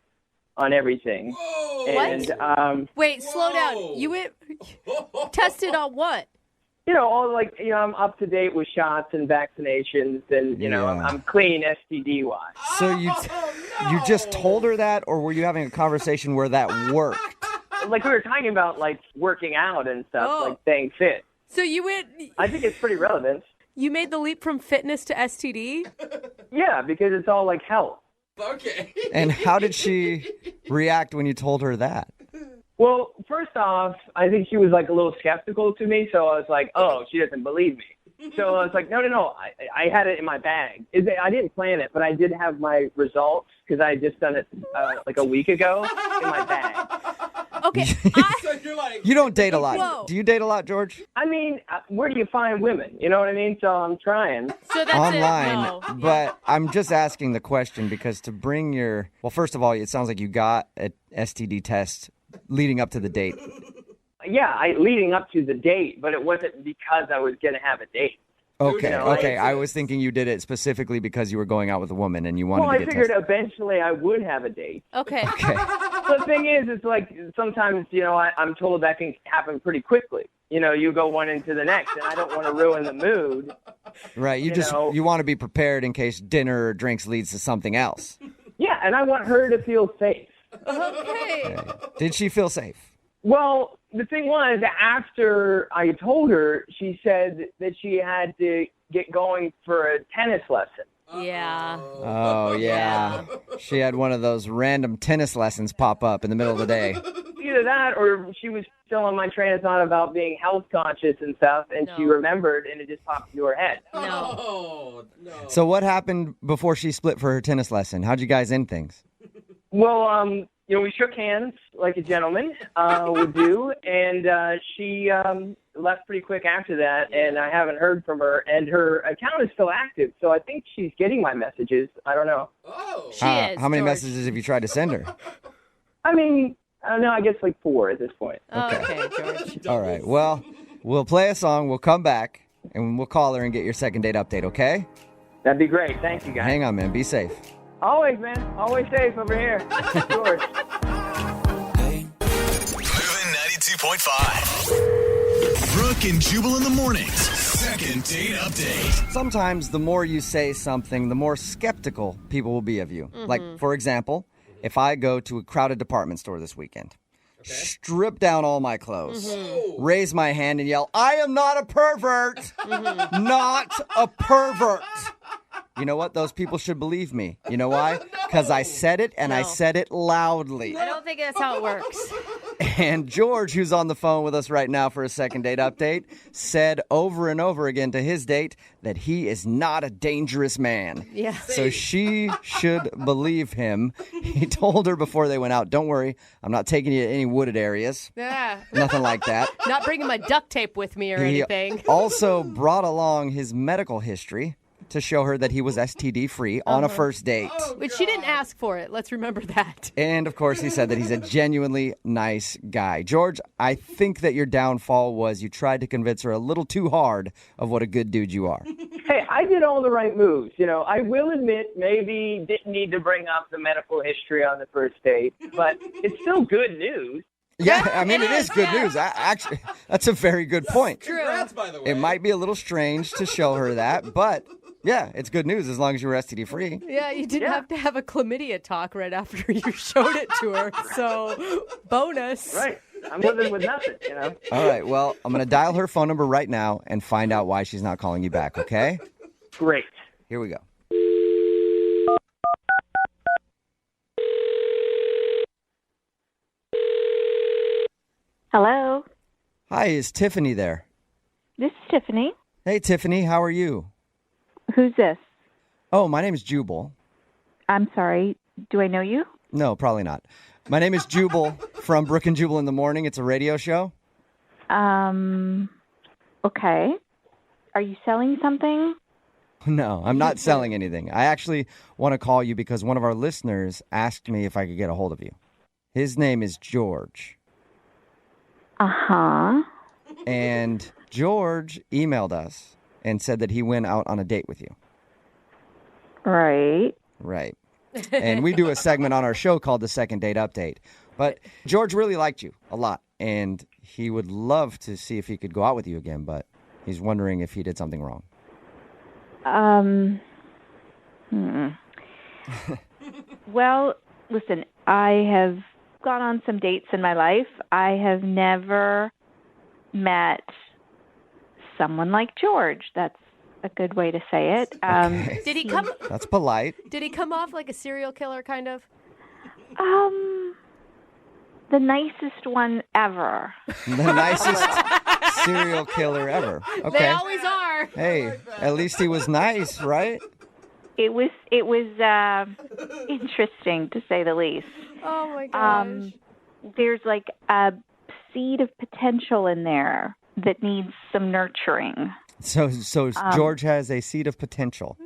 on everything. Whoa. And, Wait, slow down. You went tested on what? All like, I'm up to date with shots and vaccinations, and I'm clean STD-wise. So you just told her that, or were you having a conversation where that worked? Like we were talking about, like, working out and stuff, like staying fit. So you went. I think it's pretty relevant. You made the leap from fitness to STD? Yeah, because it's all like health. Okay. And how did she react when you told her that? Well, first off, I think she was like a little skeptical to me, so I was like, oh, she doesn't believe me. So I was like, no, I had it in my bag. I didn't plan it, but I did have my results because I had just done it like a week ago in my bag. Okay. So you're like, You don't date a lot. Whoa. Do you date a lot, George? I mean, where do you find women? You know what I mean? So I'm trying. So that's Online. it. No. But I'm just asking the question because to bring your... Well, first of all, it sounds like you got an STD test leading up to the date. Yeah, leading up to the date, but it wasn't because I was going to have a date. Okay, Okay. okay. I was thinking you did it specifically because you were going out with a woman and you wanted Well, to I get figured tested. eventually I would have a date. Okay. Okay. The thing is, it's like sometimes, I'm told that can happen pretty quickly. You go one into the next, and I don't want to ruin the mood. Right. You want to be prepared in case dinner or drinks leads to something else. Yeah, and I want her to feel safe. Okay. Did she feel safe? Well, the thing was, after I told her, she said that she had to get going for a tennis lesson. Yeah. Oh, yeah. She had one of those random tennis lessons pop up in the middle of the day. Either that or she was still on my train of thought about being health conscious and stuff, and she remembered, and it just popped into her head. No. So what happened before she split for her tennis lesson? How'd you guys end things? Well, we shook hands like a gentleman would do, and she left pretty quick after that, and I haven't heard from her, and her account is still active, so I think she's getting my messages. I don't know. Oh. She is, How many George. messages have you tried to send her? I mean, I don't know, I guess like 4 at this point. Okay, George. All right. Well, we'll play a song. We'll come back, and we'll call her and get your second date update, okay? That'd be great. Thank you, guys. Hang on, man. Be safe. Always, man. Always safe over here. George. Moving 92.5. Brooke and Jubal in the mornings. Second date update. Sometimes the more you say something, the more skeptical people will be of you. Like, for example, if I go to a crowded department store this weekend, strip down all my clothes, raise my hand and yell, "I am not a pervert! Not a pervert!" You know what? Those people should believe me. You know why? Because I said it, and I said it loudly. I don't think that's how it works. And George, who's on the phone with us right now for a second date update, said over and over again to his date that he is not a dangerous man. Yeah. So she should believe him. He told her before they went out, "Don't worry, I'm not taking you to any wooded areas." Yeah. Nothing like that. Not bringing my duct tape with me or He anything. also brought along his medical history to show her that he was STD free on a first date. Which she didn't ask for it. Let's remember that. And, of course, he said that he's a genuinely nice guy. George, I think that your downfall was you tried to convince her a little too hard of what a good dude you are. Hey, I did all the right moves. I will admit maybe didn't need to bring up the medical history on the first date, but it's still good news. Yeah, I mean, it is good news. Actually, that's a very good point. Congrats, by the way. It might be a little strange to show her that, but yeah, it's good news as long as you were STD free. Yeah, you didn't have to have a chlamydia talk right after you showed it to her. So, bonus. Right. I'm living with nothing, All right, well, I'm going to dial her phone number right now and find out why she's not calling you back, okay? Great. Here we go. Hello. Hi, is Tiffany there? This is Tiffany. Hey, Tiffany, how are you? Who's this? Oh, my name is Jubal. I'm sorry. Do I know you? No, probably not. My name is Jubal from Brooke and Jubal in the Morning. It's a radio show. Okay. Are you selling something? No, I'm not selling anything. I actually want to call you because one of our listeners asked me if I could get a hold of you. His name is George. Uh-huh. And George emailed us and said that he went out on a date with you. Right. Right. And we do a segment on our show called The Second Date Update. But George really liked you a lot, and he would love to see if he could go out with you again, but he's wondering if he did something wrong. Well, listen, I have gone on some dates in my life. I have never met someone like George. That's a good way to say it. Okay. Did he come? That's polite. Did he come off like a serial killer, kind of? The nicest one ever. The nicest serial killer ever. Okay. They always are. Hey, at least he was nice, right? It was interesting, to say the least. Oh, my gosh. There's like a seed of potential in there that needs some nurturing. So George has a seed of potential.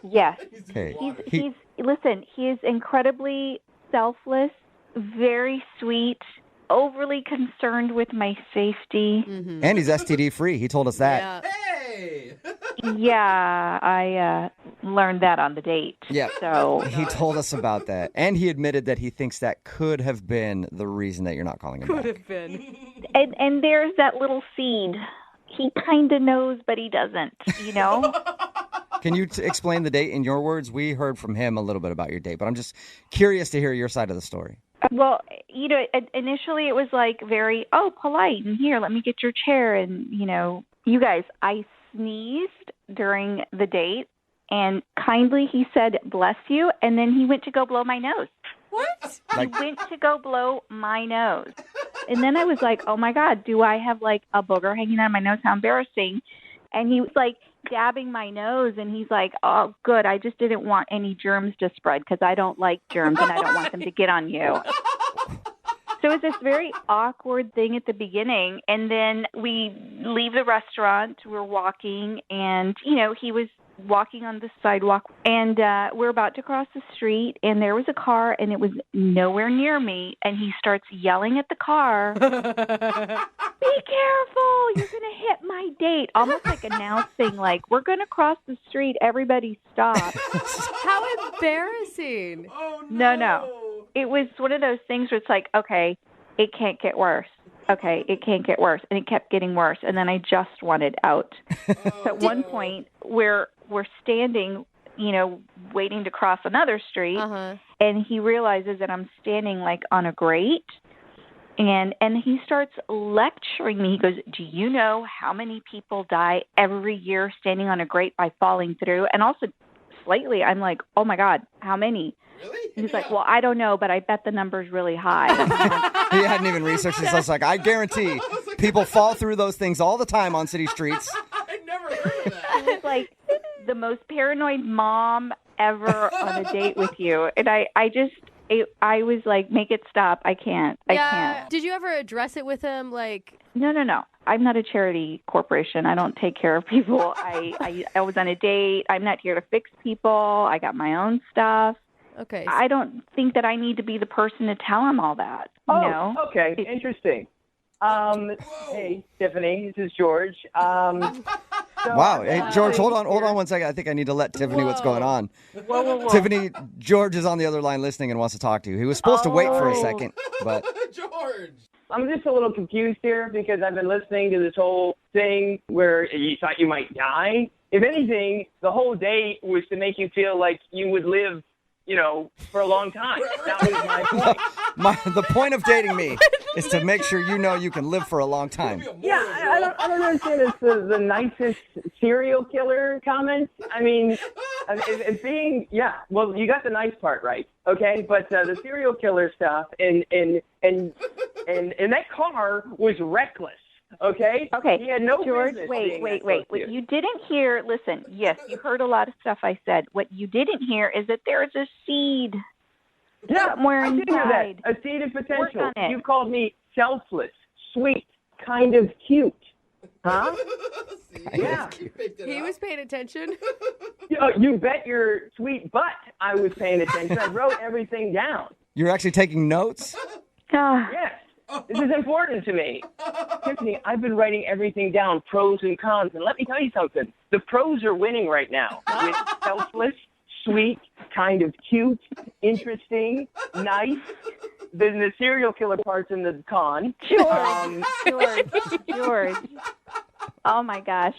Yes. Okay. Listen, he is incredibly selfless, very sweet, overly concerned with my safety. Mm-hmm. And he's STD free. He told us that. Yeah. Hey! Yeah, I learned that on the date. Yeah. So He told us about that. And he admitted that he thinks that could have been the reason that you're not calling him back. Could have been. and there's that little seed. He kind of knows, but he doesn't, Can you explain the date in your words? We heard from him a little bit about your date, but I'm just curious to hear your side of the story. Well, initially it was like very, polite. And here, let me get your chair. And, you guys, I sneezed during the date. and kindly he said, "Bless you," and then he went to go blow my nose. What? He went to go blow my nose. And then I was like, oh, my God, do I have, like, a booger hanging out of my nose? How embarrassing. And he was, like, dabbing my nose, and he's like, oh, good, I just didn't want any germs to spread because I don't like germs and I don't want them to get on you. So it was this very awkward thing at the beginning. And then we leave the restaurant, we're walking, and, he was walking on the sidewalk, and we're about to cross the street, and there was a car, and it was nowhere near me, and he starts yelling at the car, be careful, you're going to hit my date, almost like announcing, like, we're going to cross the street, everybody stop. How embarrassing. Oh, No. It was one of those things where it's like, okay, it can't get worse. Okay, it can't get worse. And it kept getting worse. And then I just wanted out. So at one point, we're standing, waiting to cross another street. Uh-huh. And he realizes that I'm standing, like, on a grate. And he starts lecturing me. He goes, do you know how many people die every year standing on a grate by falling through? And also, slightly, I'm like, oh, my God, how many? Really? He's like, well, I don't know, but I bet the number's really high. He hadn't even researched this. I was like, I guarantee people fall through those things all the time on city streets. I never heard of that. It was like the most paranoid mom ever on a date with you. And I was like, make it stop. I can't. Did you ever address it with him? Like, No. I'm not a charity corporation. I don't take care of people. I was on a date. I'm not here to fix people. I got my own stuff. okay. I don't think that I need to be the person to tell him all that. Okay. Interesting. Hey, Tiffany, this is George. Wow. Hey, George, hold on 1 second. I think I need to let Tiffany what's going on. Whoa. Tiffany, George is on the other line listening and wants to talk to you. He was supposed to wait for a second, but George. I'm just a little confused here because I've been listening to this whole thing where you thought you might die. If anything, the whole date was to make you feel like you would live, for a long time. That was my point. the point of dating me is to make sure you can live for a long time. Yeah, I don't understand. It's the nicest serial killer comment. I mean, it's being, well, you got the nice part right, okay? But the serial killer stuff and that car was reckless. Okay. Okay. He had no George, business wait. being What you didn't hear, listen, yes, you heard a lot of stuff I said. What you didn't hear is that there is a seed somewhere I did hear inside. that. A seed of potential. Work on it. You called me selfless, sweet, kind of cute. Huh? Yeah. He was paying attention. You bet your sweet butt I was paying attention. I wrote everything down. You're actually taking notes? Yes. This is important to me. Tiffany, I've been writing everything down, pros and cons. And let me tell you something. The pros are winning right now. With selfless, sweet, kind of cute, interesting, nice. Then the serial killer part's in the con. George. Oh, my gosh.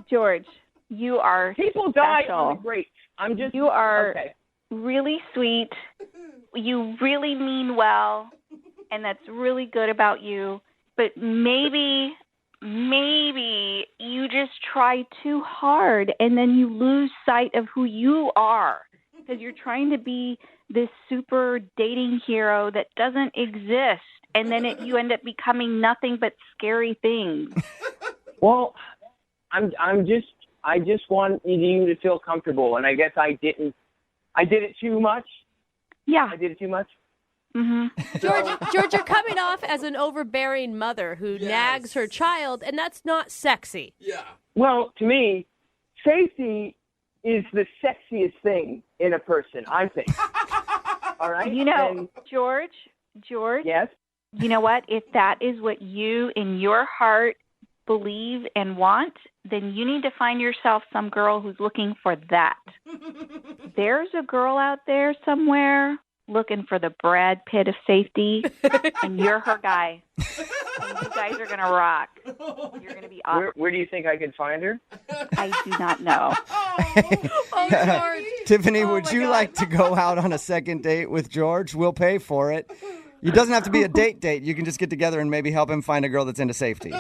George, you are People die special. on the great. You are really sweet. You really mean well. And that's really good about you. But maybe you just try too hard and then you lose sight of who you are because you're trying to be this super dating hero that doesn't exist. And then you end up becoming nothing but scary things. Well, I just want you to feel comfortable. And I guess I did it too much. Yeah. I did it too much. Mm-hmm. George, you're coming off as an overbearing mother who nags her child, and that's not sexy. Yeah. Well, to me, safety is the sexiest thing in a person, I think. All right? George? Yes? You know what? If that is what you, in your heart, believe and want, then you need to find yourself some girl who's looking for that. There's a girl out there somewhere looking for the Brad Pitt of safety, and you're her guy. And you guys are going to rock. You're going to be awesome. Where do you think I could find her? I do not know. George. Tiffany, would you like to go out on a second date with George? We'll pay for it. It doesn't have to be a date. You can just get together and maybe help him find a girl that's into safety.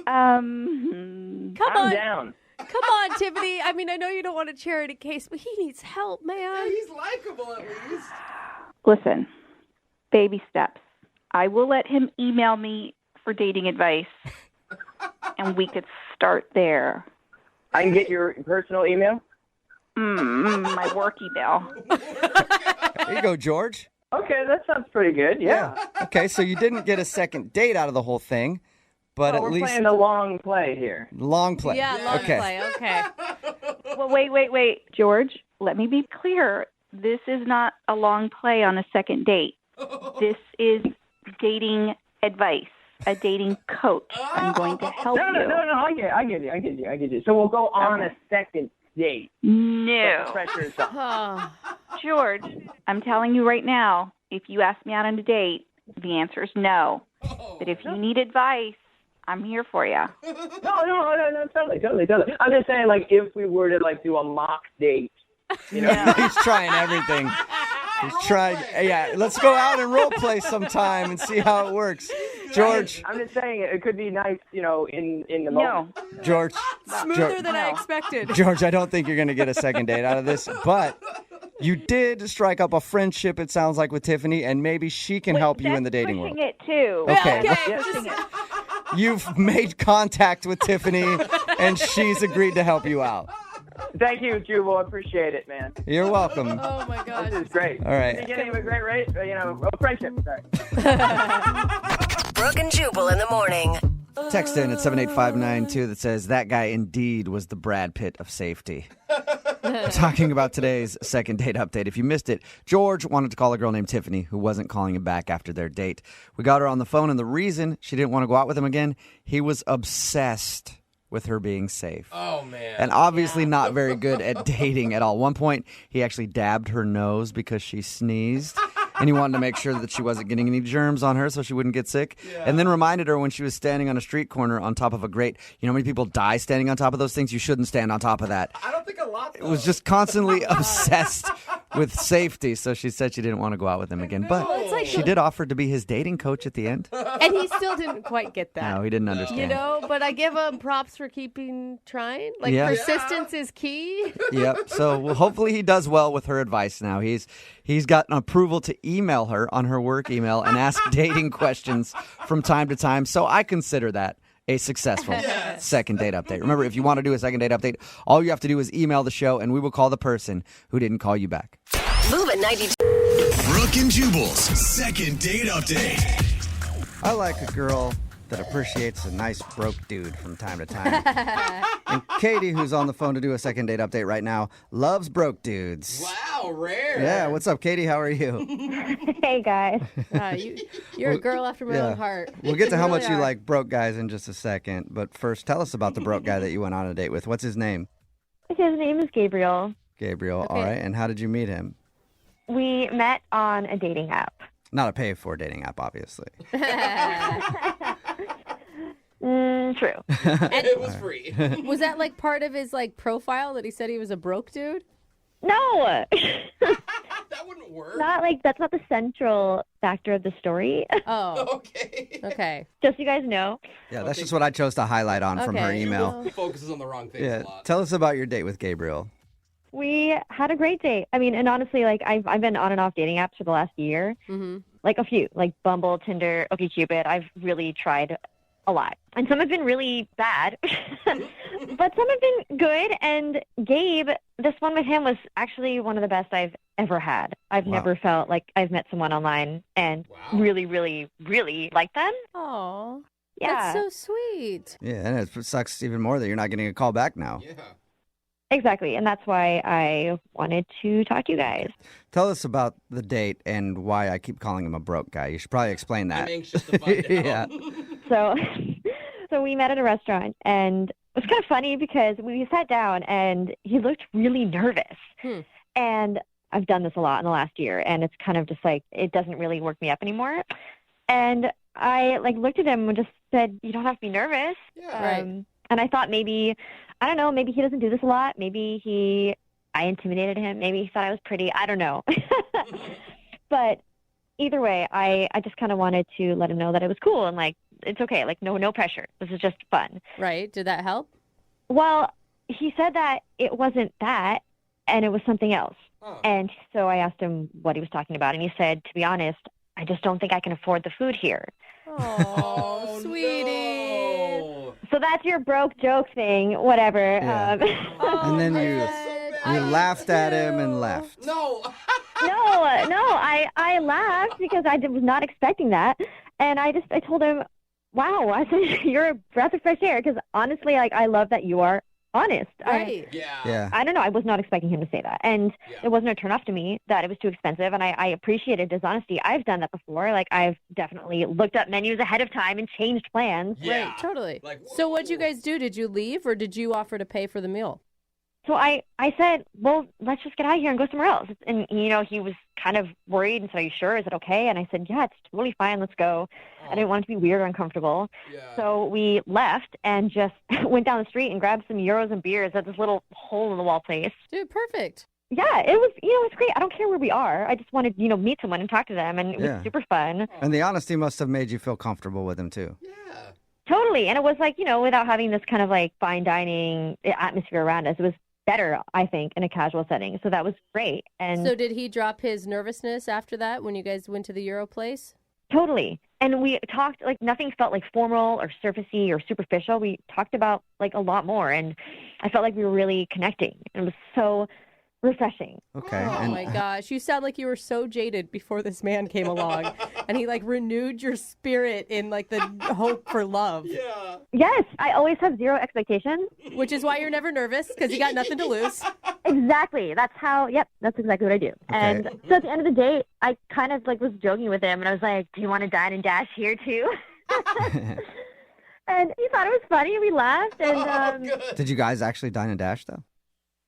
Come on. Down. Come on, Tiffany. I mean, I know you don't want a charity case, but he needs help, man. He's likable at least. Listen, baby steps. I will let him email me for dating advice, and we could start there. I can get your personal email? My work email. There you go, George. Okay, that sounds pretty good. Yeah. Okay, so you didn't get a second date out of the whole thing, but at we're least playing the long play here. long play. Yeah, long okay. play. Okay. Well, wait. George, let me be clear. This is not a long play on a second date. This is dating advice, a dating coach. I'm going to help you. No, I get you. So we'll go on a second date. No. The pressure is on. George, I'm telling you right now, if you ask me out on a date, the answer is no. But if you need advice, I'm here for you. No, totally. I'm just saying, like, if we were to, like, do a mock date, you know? He's trying everything. He's trying. Yeah, let's go out and role play sometime and see how it works. George. I'm just saying it could be nice, you know, in the moment. George. Smoother than I expected. George, I don't think you're going to get a second date out of this, but you did strike up a friendship, it sounds like, with Tiffany, and maybe she can help you in the dating world. It too. Okay. Pushing it. You've made contact with Tiffany, and she's agreed to help you out. Thank you, Jubal. I appreciate it, man. You're welcome. Oh, my gosh. This is great. All right. Beginning of a great rate, friendship. Sorry. Brooke and Jubal in the morning. Text in at 78592 that says, that guy indeed was the Brad Pitt of safety. We're talking about today's second date update. If you missed it, George wanted to call a girl named Tiffany who wasn't calling him back after their date. We got her on the phone, and the reason she didn't want to go out with him again, he was obsessed with her being safe. Oh, man. And obviously not very good at dating at all. One point, he actually dabbed her nose because she sneezed. And he wanted to make sure that she wasn't getting any germs on her so she wouldn't get sick. Yeah. And then reminded her when she was standing on a street corner on top of a grate. You know how many people die standing on top of those things? You shouldn't stand on top of that. I don't think a lot, though. It was just constantly obsessed with safety. So she said she didn't want to go out with him again. But she did offer to be his dating coach at the end. And he still didn't quite get that. No, he didn't understand. You know, but I give him props for trying. Like, persistence is key. Yep. So hopefully he does well with her advice now. He's gotten approval to email her on her work email and ask dating questions from time to time. So I consider that a successful second date update. Remember, if you want to do a second date update, all you have to do is email the show, and we will call the person who didn't call you back. Moving 92. Brooke and Jubal's second date update. I like a girl that appreciates a nice broke dude from time to time. And Katie, who's on the phone to do a second date update right now, loves broke dudes. Wow, rare. Yeah, what's up, Katie? How are you? Hey, guys. You're a girl after my own heart. We'll get to how really much you are. like broke guys in just a second. But first, tell us about the broke guy that you went on a date with. What's his name? His name is Gabriel. Gabriel. All right. And how did you meet him? We met on a dating app. Not a pay-for dating app, obviously. True. It was free. Was that like part of his like profile that he said he was a broke dude? No. That wouldn't work. That's not the central factor of the story. Oh. Okay. Okay. Just so you guys know. Yeah, that's just what I chose to highlight on from her email. Focuses on the wrong things Yeah. a lot. Tell us about your date with Gabriel. We had a great date. I mean, and honestly, like I've been on and off dating apps for the last year. Mm-hmm. Like a few, like Bumble, Tinder, OkCupid. I've really tried a lot. And some have been really bad, but some have been good. And Gabe, this one with him was actually one of the best I've ever had. I've never felt like I've met someone online and really, really, really liked them. Oh, yeah. That's so sweet. Yeah, and it sucks even more that you're not getting a call back now. Yeah. Exactly. And that's why I wanted to talk to you guys. Tell us about the date and why I keep calling him a broke guy. You should probably explain that. I'm anxious to find out. Yeah. So we met at a restaurant, and it was kind of funny because we sat down and he looked really nervous. And I've done this a lot in the last year, and it's kind of just like, it doesn't really work me up anymore. And I looked at him and just said, you don't have to be nervous. Yeah. Right. And I thought maybe he doesn't do this a lot. Maybe I intimidated him. Maybe he thought I was pretty. I don't know. But either way, I just kind of wanted to let him know that it was cool and like, it's okay. Like no pressure. This is just fun. Right. Did that help? Well, he said that it wasn't that, and it was something else. Huh. And so I asked him what he was talking about, and he said, to be honest, I just don't think I can afford the food here. Oh, sweetie. No. So that's your broke joke thing, whatever. Yeah. And then you laughed at him and left. No. I laughed because I was not expecting that. And I told him, wow, I said, you're a breath of fresh air. Because honestly, like, I love that you are honest. Right. Yeah. I don't know. I was not expecting him to say that. And it wasn't a turn off to me that it was too expensive. And I appreciated his honesty. I've done that before. Like, I've definitely looked up menus ahead of time and changed plans. Yeah. Right, totally. Like, So what'd you guys do? Did you leave or did you offer to pay for the meal? So I said, well, let's just get out of here and go somewhere else. And, he was kind of worried and said, are you sure? Is it okay? And I said, yeah, it's totally fine. Let's go. I didn't want it to be weird or uncomfortable. Yeah. So we left and just went down the street and grabbed some gyros and beers at this little hole-in-the-wall place. Dude, perfect. Yeah, it was, it's great. I don't care where we are. I just wanted, meet someone and talk to them, and it was super fun. And the honesty must have made you feel comfortable with him, too. Yeah. Totally. And it was like, without having this kind of like fine dining atmosphere around us, it was better, I think, in a casual setting. So that was great. And So did he drop his nervousness after that when you guys went to the Euro place? Totally. And we talked, like, nothing felt like formal or surfacey or superficial. We talked about, like, a lot more. And I felt like we were really connecting. It was so refreshing. Okay. Oh my gosh. You sound like you were so jaded before this man came along and he like renewed your spirit in like the hope for love. Yeah. Yes, I always have zero expectations. Which is why you're never nervous because you got nothing to lose. Exactly. That's exactly what I do. And so at the end of the day, I kind of like was joking with him and I was like, do you want to dine and dash here too? And he thought it was funny. We laughed. And Did you guys actually dine and dash, though?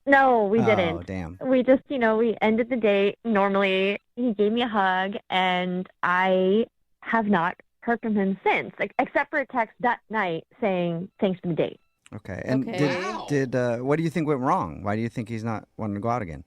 no, we didn't. Oh, damn. We just, we ended the date normally. He gave me a hug, and I have not heard from him since, like, except for a text that night saying thanks for the date. Okay. And did what do you think went wrong? Why do you think he's not wanting to go out again?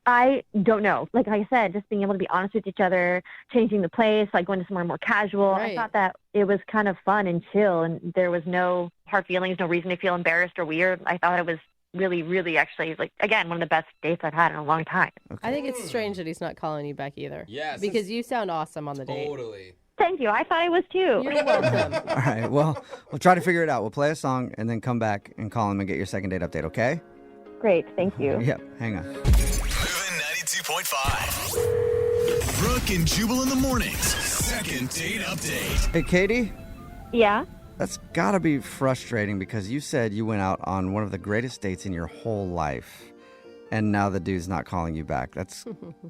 I don't know. Like I said, just being able to be honest with each other, changing the place, like going to somewhere more casual. Right. I thought that it was kind of fun and chill, and there was no hard feelings, no reason to feel embarrassed or weird. I thought it was really, really actually, like, again, one of the best dates I've had in a long time. I think it's strange that he's not calling you back either. Yes. Because you sound awesome on the date. Totally. Thank you. I thought I was too. You're welcome. All right. Well, we'll try to figure it out. We'll play a song and then come back and call him and get your second date update, okay? Great. Thank you. Yep. Hang on. Moving 92.5. Brooke and Jubal in the mornings. Second date update. Hey, Katie? Yeah? That's got to be frustrating because you said you went out on one of the greatest dates in your whole life, and now the dude's not calling you back. That's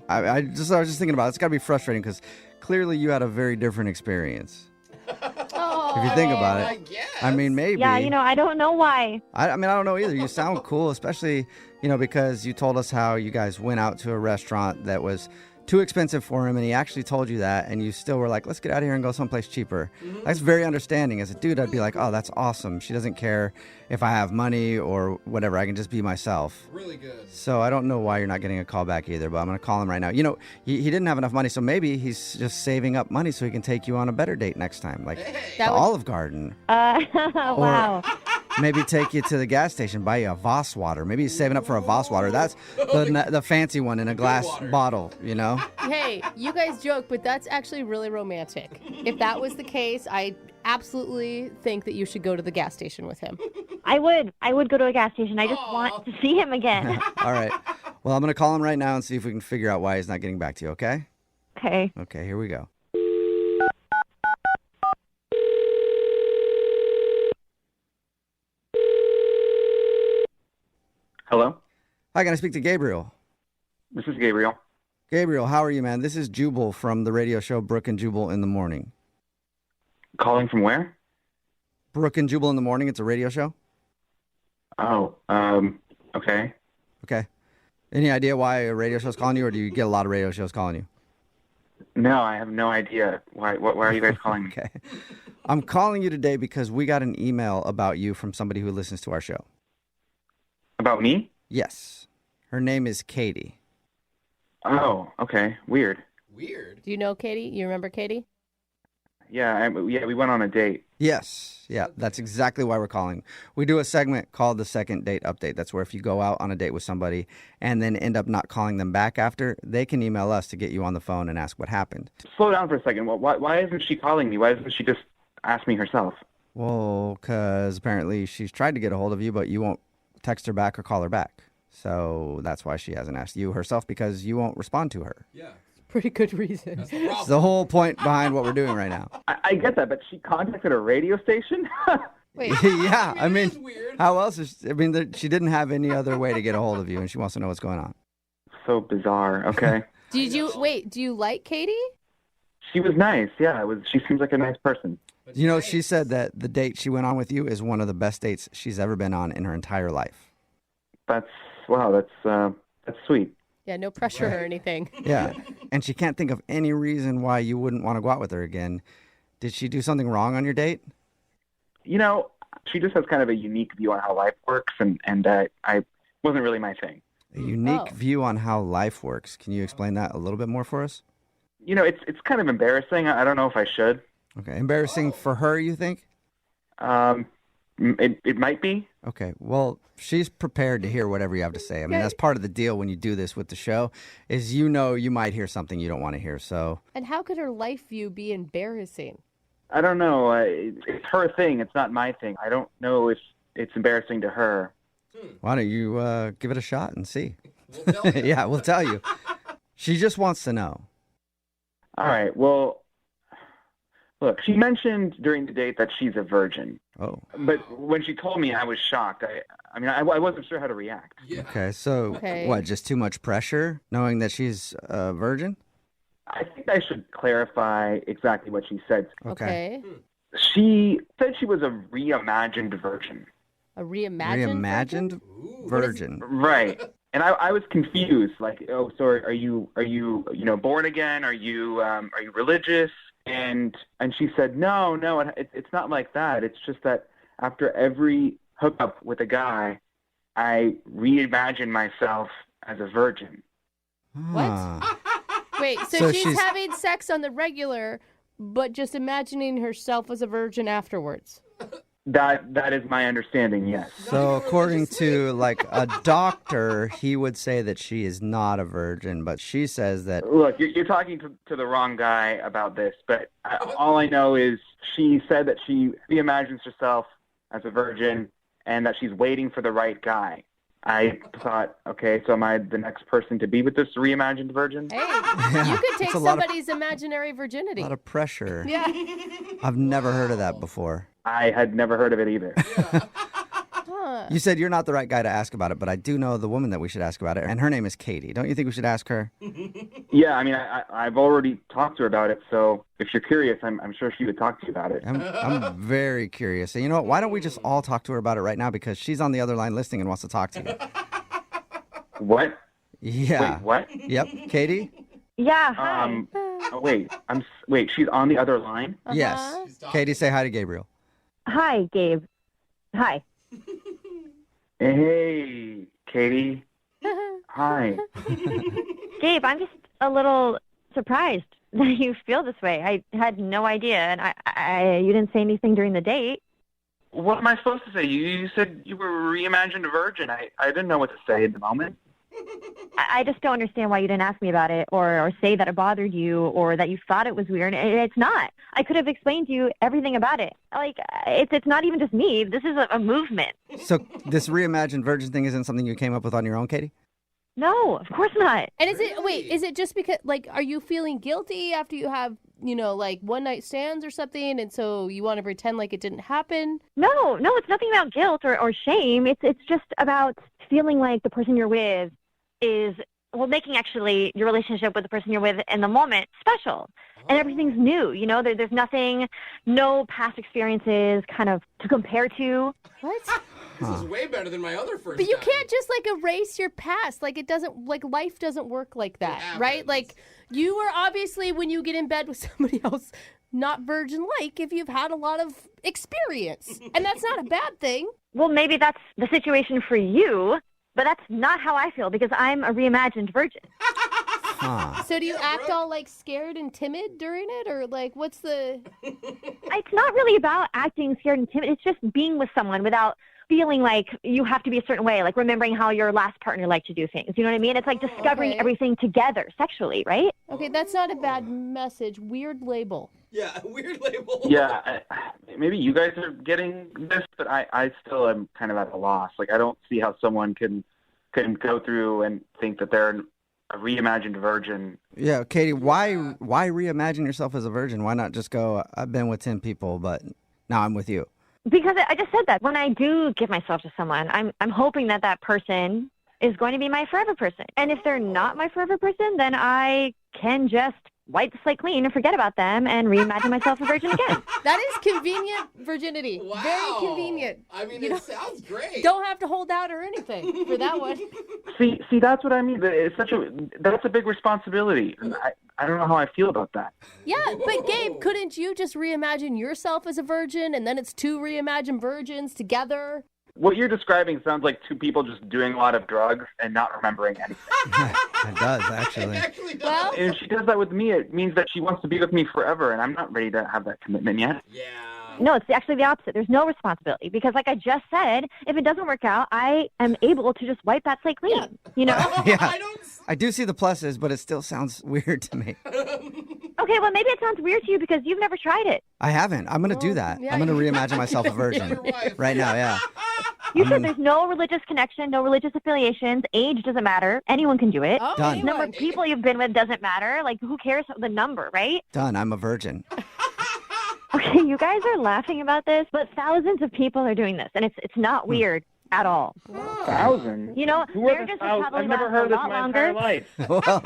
I was just thinking about it. It's got to be frustrating because clearly you had a very different experience. If you think about it, I guess. I mean, maybe. Yeah, I don't know why. I mean, I don't know either. You sound cool, especially, because you told us how you guys went out to a restaurant that was too expensive for him, and he actually told you that, and you still were like, let's get out of here and go someplace cheaper. Mm-hmm. That's very understanding. As a dude, I'd be like, oh, that's awesome. She doesn't care if I have money or whatever. I can just be myself. Really good. So I don't know why you're not getting a call back either, but I'm going to call him right now. He didn't have enough money, so maybe he's just saving up money so he can take you on a better date next time, like the Olive Garden. Wow. Maybe take you to the gas station, buy you a Voss water. Maybe he's saving up for a Voss water. That's the fancy one in a glass bottle, Hey, you guys joke, but that's actually really romantic. If that was the case, I absolutely think that you should go to the gas station with him. I would go to a gas station. I just want to see him again. All right. Well, I'm going to call him right now and see if we can figure out why he's not getting back to you, okay? Okay. Okay, here we go. Hello? Hi, can I speak to Gabriel? This is Gabriel. Gabriel, how are you, man? This is Jubal from the radio show Brooke and Jubal in the Morning. Calling from where? Brooke and Jubal in the Morning. It's a radio show. Oh, okay. Okay. Any idea why a radio show's calling you, or do you get a lot of radio shows calling you? No, I have no idea. Why are you guys calling me? Okay. I'm calling you today because we got an email about you from somebody who listens to our show. About me? Yes. Her name is Katie. Oh, okay. Weird. Weird. Do you know Katie? You remember Katie? Yeah, we went on a date. Yes. Yeah, that's exactly why we're calling. We do a segment called the second date update. That's where if you go out on a date with somebody and then end up not calling them back after, they can email us to get you on the phone and ask what happened. Slow down for a second. Why isn't she calling me? Why doesn't she just ask me herself? Well, because apparently she's tried to get a hold of you, but you won't text her back or call her back. So that's why she hasn't asked you herself, because you won't respond to her. Yeah. Pretty good reason. It's the whole point behind what we're doing right now. I get that, but she contacted a radio station? Wait. Yeah, I mean, how else is... I mean, she didn't have any other way to get a hold of you, and she wants to know what's going on. So bizarre. Okay. Do you like Katie? She was nice. Yeah, she seems like a nice person. You know, she said that the date she went on with you is one of the best dates she's ever been on in her entire life. That's sweet. Yeah, no pressure or anything. Yeah, and she can't think of any reason why you wouldn't want to go out with her again. Did she do something wrong on your date? You know, she just has kind of a unique view on how life works, and I wasn't really my thing. A unique view on how life works. Can you explain that a little bit more for us? You know, it's kind of embarrassing. I don't know if I should. Okay, embarrassing for her, you think? It might be. Okay, well, she's prepared to hear whatever you have to say. I mean, that's part of the deal when you do this with the show, is you might hear something you don't want to hear, so... And how could her life view be embarrassing? I don't know. It's her thing. It's not my thing. I don't know if it's embarrassing to her. Why don't you give it a shot and see? Yeah, we'll tell you. She just wants to know. All right, well... Look, she mentioned during the date that she's a virgin. Oh. But when she told me, I was shocked. I wasn't sure how to react. Yeah. Okay, so what, just too much pressure, knowing that she's a virgin? I think I should clarify exactly what she said. Okay. She said she was a reimagined virgin. A reimagined virgin? Right. And I was confused. Like, oh, so are you born again? Are you religious? And she said, no, it's not like that. It's just that after every hookup with a guy, I reimagine myself as a virgin. What? Wait, so she's having sex on the regular, but just imagining herself as a virgin afterwards. That is my understanding, yes. So according to like a doctor, he would say that she is not a virgin, but she says that... Look, you're talking to the wrong guy about this, but all I know is she said that she reimagines herself as a virgin and that she's waiting for the right guy. I thought, okay, so am I the next person to be with this reimagined virgin? Hey, you could take somebody's imaginary virginity. A lot of pressure. Yeah. I've never heard of that before. I had never heard of it either. You said you're not the right guy to ask about it, but I do know the woman that we should ask about it, and her name is Katie. Don't you think we should ask her? Yeah, I mean, I've already talked to her about it, so if you're curious, I'm sure she would talk to you about it. I'm very curious. And you know what? Why don't we just all talk to her about it right now, because she's on the other line listening and wants to talk to you. What? Yeah. Wait, what? Yep. Katie? Yeah, hi. Wait, she's on the other line? Yes. Katie, say hi to Gabriel. Hi, Gabe. Hi. Hey, Katie. Hi. Gabe, I'm just a little surprised that you feel this way. I had no idea, and you didn't say anything during the date. What am I supposed to say? You said you were a reimagined virgin. I didn't know what to say at the moment. I just don't understand why you didn't ask me about it or say that it bothered you or that you thought it was weird. It's not. I could have explained to you everything about it. Like, it's not even just me. This is a movement. So this reimagined virgin thing isn't something you came up with on your own, Katie? No, of course not. And is it just because, like, are you feeling guilty after you have, like one-night stands or something, and so you want to pretend like it didn't happen? No, it's nothing about guilt or shame. It's just about feeling like the person you're with is, making actually your relationship with the person you're with in the moment special. And everything's new, there's nothing, no past experiences kind of to compare to. What? This is way better than my other first But you time. can't just, erase your past. It doesn't, life doesn't work like that, right? Like, you are obviously, when you get in bed with somebody else, not virgin-like if you've had a lot of experience. And that's not a bad thing. Well, maybe that's the situation for you, but that's not how I feel because I'm a reimagined virgin. So do you act all like scared and timid during it, or like what's the? It's not really about acting scared and timid. It's just being with someone without feeling like you have to be a certain way, like remembering how your last partner liked to do things. You know what I mean? It's like discovering everything together sexually, right? Okay, that's not a bad message. Weird label. Yeah, weird label. Yeah, maybe you guys are getting this, but I still am kind of at a loss. Like, I don't see how someone can go through and think that they're a reimagined virgin. Yeah, Katie, why reimagine yourself as a virgin? Why not just go, I've been with 10 people, but now I'm with you? Because I just said that when I do give myself to someone, I'm hoping that person is going to be my forever person. And if they're not my forever person, then I can just wipe the slate clean and forget about them and reimagine myself a virgin again. That is convenient virginity. Wow. Very convenient. I mean, You it sounds great. Don't have to hold out or anything for that one. See, that's what I mean. That's a big responsibility. I don't know how I feel about that. Yeah, but Gabe, couldn't you just reimagine yourself as a virgin and then it's two reimagined virgins together? What you're describing sounds like two people just doing a lot of drugs and not remembering anything. It does, actually. It actually does. Well, And if she does that with me, it means that she wants to be with me forever, and I'm not ready to have that commitment yet. Yeah. No, it's actually the opposite. There's no responsibility because, like I just said, if it doesn't work out, I am able to just wipe that slate clean. Yeah. You know? Yeah. I do see the pluses, but it still sounds weird to me. Okay, well, maybe it sounds weird to you because you've never tried it. I haven't. I'm going to do that. yeah, I'm going to reimagine myself a virgin right now, yeah. You said there's no religious connection, no religious affiliations. Age doesn't matter. Anyone can do it. Oh, Done. Number of people you've been with doesn't matter. Like, who cares the number, right? Done. I'm a virgin. Okay, you guys are laughing about this, but thousands of people are doing this, and it's not weird at all. Thousands? You know, Who are marriages the will thousands? probably I've never last heard a this lot my longer. entire life. Well,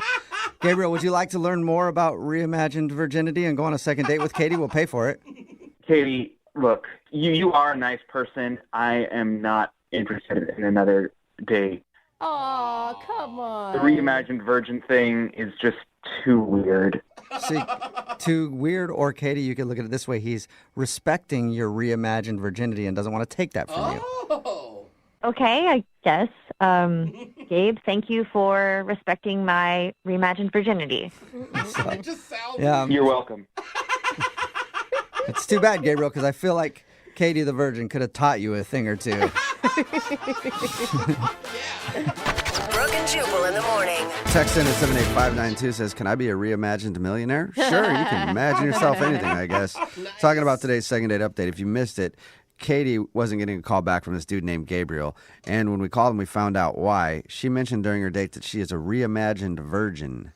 Gabriel, would you like to learn more about reimagined virginity and go on a second date with Katie? We'll pay for it. Katie, look, you are a nice person. I am not interested in another date. Aw, come on. The reimagined virgin thing is just too weird. See, too weird, or Katie, you could look at it this way. He's respecting your reimagined virginity and doesn't want to take that from you. Oh. Okay, I guess. Gabe, thank you for respecting my reimagined virginity. It just sounds. Yeah, You're welcome. it's too bad, Gabriel, because I feel like Katie the Virgin could have taught you a thing or two. Brooke and Jubal in the morning. Text in at 78592 says, can I be a reimagined millionaire? Sure, you can imagine yourself anything, I guess. Talking about today's second date update. If you missed it, Katie wasn't getting a call back from this dude named Gabriel. And when we called him, we found out why. She mentioned during her date that she is a reimagined virgin.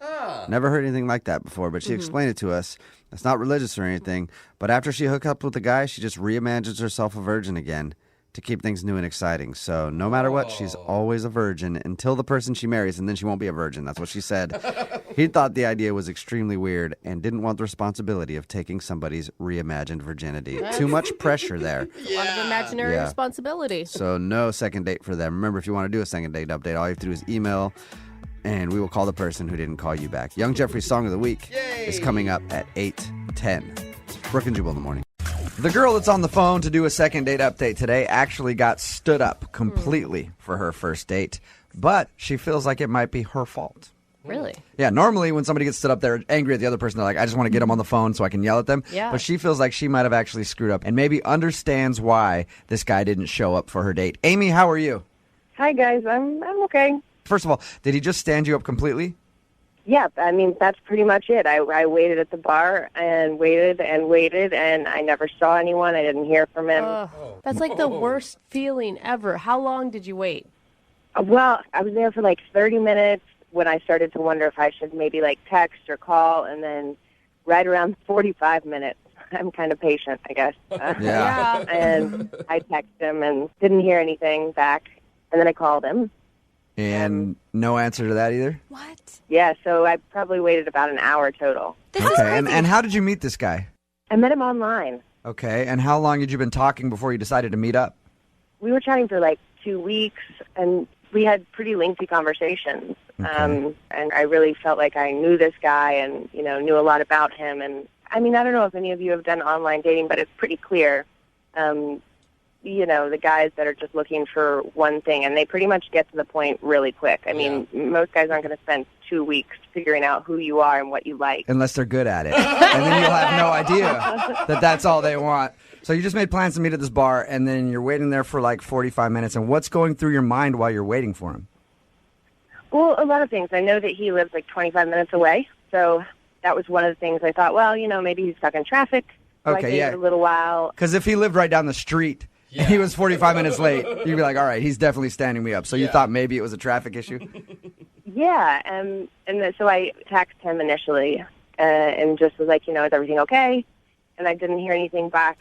Never heard anything like that before, but she explained it to us. It's not religious or anything, but after she hooked up with the guy, she just reimagines herself a virgin again to keep things new and exciting. So no matter what, she's always a virgin until the person she marries, and then she won't be a virgin. That's what she said. He thought the idea was extremely weird and didn't want the responsibility of taking somebody's reimagined virginity. Too much pressure there. A lot of imaginary Yeah. responsibility. So no second date for them. Remember, if you want to do a second date update, all you have to do is email, and we will call the person who didn't call you back. Young Jeffrey's Song of the Week is coming up at 8:10. Brooke and Jubal in the morning. The girl that's on the phone to do a second date update today actually got stood up completely for her first date, but she feels like it might be her fault. Really? Yeah, normally when somebody gets stood up, they're angry at the other person. They're like, I just want to get them on the phone so I can yell at them. Yeah. But she feels like she might have actually screwed up and maybe understands why this guy didn't show up for her date. Amy, how are you? Hi, guys. I'm okay. First of all, did he just stand you up completely? Yeah, I mean, that's pretty much it. I waited at the bar and waited, and I never saw anyone. I didn't hear from him. That's like the worst feeling ever. How long did you wait? Well, I was there for like 30 minutes when I started to wonder if I should maybe like text or call, and then right around 45 minutes, I'm kind of patient, I guess. Yeah. And I texted him and didn't hear anything back, and then I called him. And no answer to that either? What? Yeah, so I probably waited about an hour total. Okay, and how did you meet this guy? I met him online. Okay, and how long had you been talking before you decided to meet up? We were chatting for like 2 weeks, and we had pretty lengthy conversations. And I really felt like I knew this guy and, you know, knew a lot about him. And, I mean, I don't know if any of you have done online dating, but it's pretty clear the guys that are just looking for one thing, and they pretty much get to the point really quick. I mean, most guys aren't going to spend 2 weeks figuring out who you are and what you like. Unless they're good at it. And then you'll have no idea that that's all they want. So you just made plans to meet at this bar, and then you're waiting there for like 45 minutes. And what's going through your mind while you're waiting for him? Well, a lot of things. I know that he lives like 25 minutes away, so that was one of the things I thought, well, maybe he's stuck in traffic. So I gave it a little while. Because if he lived right down the street and he was 45 minutes late, you'd be like, all right, he's definitely standing me up. So you thought maybe it was a traffic issue? Yeah, so I texted him initially and just was like, is everything okay? And I didn't hear anything back.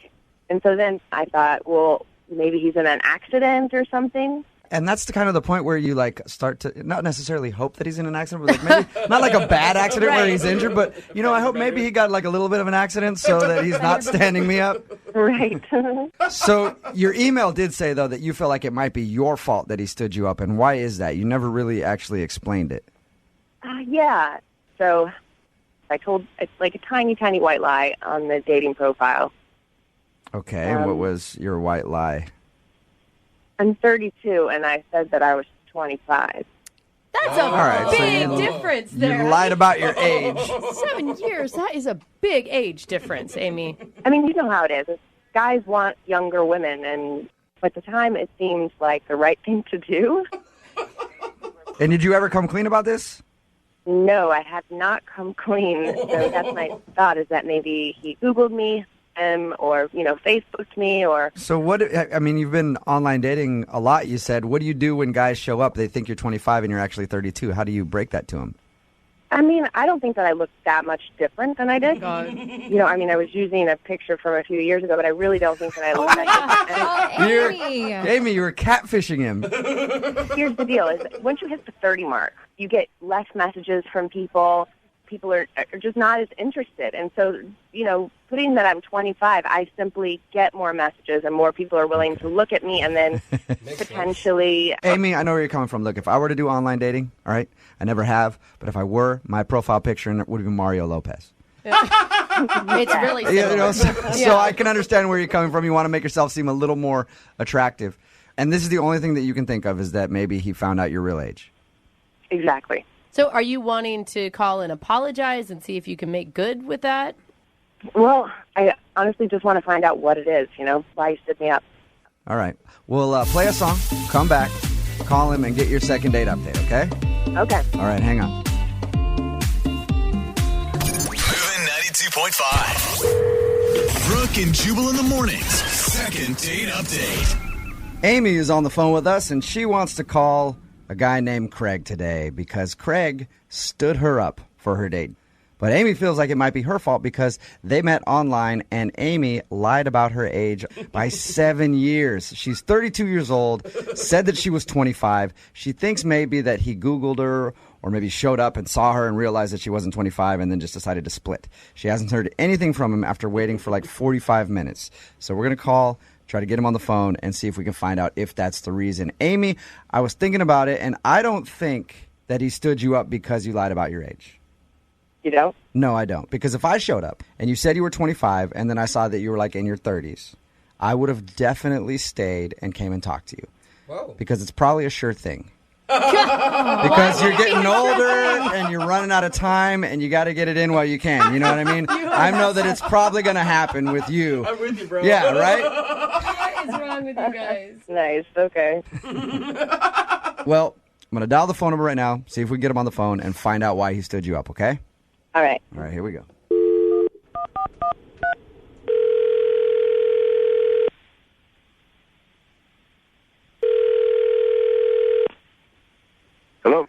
And so then I thought, well, maybe he's in an accident or something. And that's the kind of the point where you like start to not necessarily hope that he's in an accident, but like maybe not like a bad accident where he's injured, but I hope maybe he got like a little bit of an accident so that he's not standing me up. Right. So your email did say though that you feel like it might be your fault that he stood you up, and why is that? You never really actually explained it. Yeah. So I told like a tiny, tiny white lie on the dating profile. Okay, and what was your white lie? I'm 32, and I said that I was 25. That's a big difference there. You lied about your age. 7 years, that is a big age difference, Amy. I mean, you know how it is. Guys want younger women, and at the time, it seems like the right thing to do. And did you ever come clean about this? No, I have not come clean. So that's my thought, is that maybe he Googled me. Or Facebooked me, or so what? I mean, you've been online dating a lot. You said, what do you do when guys show up? They think you're 25 and you're actually 32. How do you break that to them? I mean, I don't think that I look that much different than I did. God. I mean, I was using a picture from a few years ago, but I really don't think that I look that different. Amy, you were catfishing him. Here's the deal: is once you hit the 30 mark, you get less messages from people. People are just not as interested. And so, putting that I'm 25, I simply get more messages and more people are willing to look at me and then potentially... Amy, I know where you're coming from. Look, if I were to do online dating, all right, I never have, but if I were, my profile picture would be Mario Lopez. It's really similar. So I can understand where you're coming from. You want to make yourself seem a little more attractive. And this is the only thing that you can think of, is that maybe he found out your real age. Exactly. So are you wanting to call and apologize and see if you can make good with that? Well, I honestly just want to find out what it is, why he stood me up. All right. We'll play a song, come back, call him, and get your second date update, okay? Okay. All right, hang on. Moving 92.5. Brooke and Jubal in the mornings. Second date update. Amy is on the phone with us, and she wants to call a guy named Craig today because Craig stood her up for her date. But Amy feels like it might be her fault because they met online and Amy lied about her age by 7 years. She's 32 years old, said that she was 25. She thinks maybe that he Googled her or maybe showed up and saw her and realized that she wasn't 25 and then just decided to split. She hasn't heard anything from him after waiting for like 45 minutes. So we're going to call, try to get him on the phone and see if we can find out if that's the reason. Amy, I was thinking about it, and I don't think that he stood you up because you lied about your age. You don't? No, I don't. Because if I showed up and you said you were 25 and then I saw that you were like in your 30s, I would have definitely stayed and came and talked to you. Whoa. Because it's probably a sure thing. Because you're getting older and you're running out of time and you got to get it in while you can. You know what I mean? I know that it's probably going to happen with you. I'm with you, bro. Yeah, right? What is wrong with you guys? Nice. Okay. Well, I'm going to dial the phone number right now, see if we can get him on the phone and find out why he stood you up, okay? All right. All right, here we go. Hello?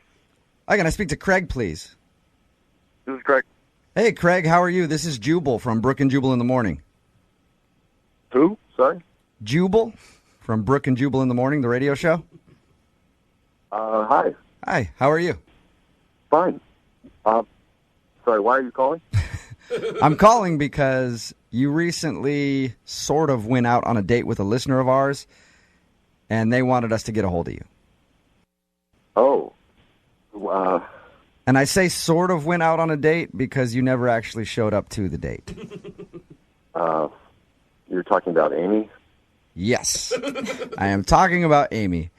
Hi, can I speak to Craig, please? This is Craig. Hey, Craig, how are you? This is Jubal from Brooke and Jubal in the Morning. Who? Sorry? Jubal from Brooke and Jubal in the Morning, the radio show. Hi. Hi, how are you? Fine. Sorry, why are you calling? I'm calling because you recently sort of went out on a date with a listener of ours, and they wanted us to get a hold of you. Oh. And I say sort of went out on a date because you never actually showed up to the date. You're talking about Amy? Yes. I am talking about Amy.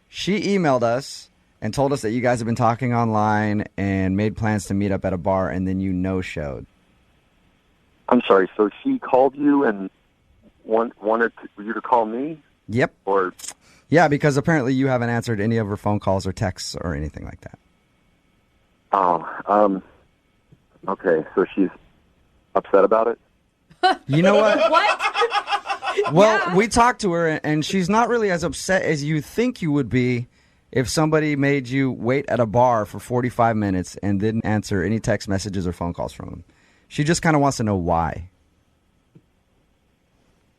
She emailed us and told us that you guys have been talking online and made plans to meet up at a bar, and then you no-showed. I'm sorry. So she called you and wanted you to call me? Yep. Or yeah, because apparently you haven't answered any of her phone calls or texts or anything like that. Oh, okay. So she's upset about it? You know what? What? Well, we talked to her, and she's not really as upset as you think you would be if somebody made you wait at a bar for 45 minutes and didn't answer any text messages or phone calls from them. She just kind of wants to know why.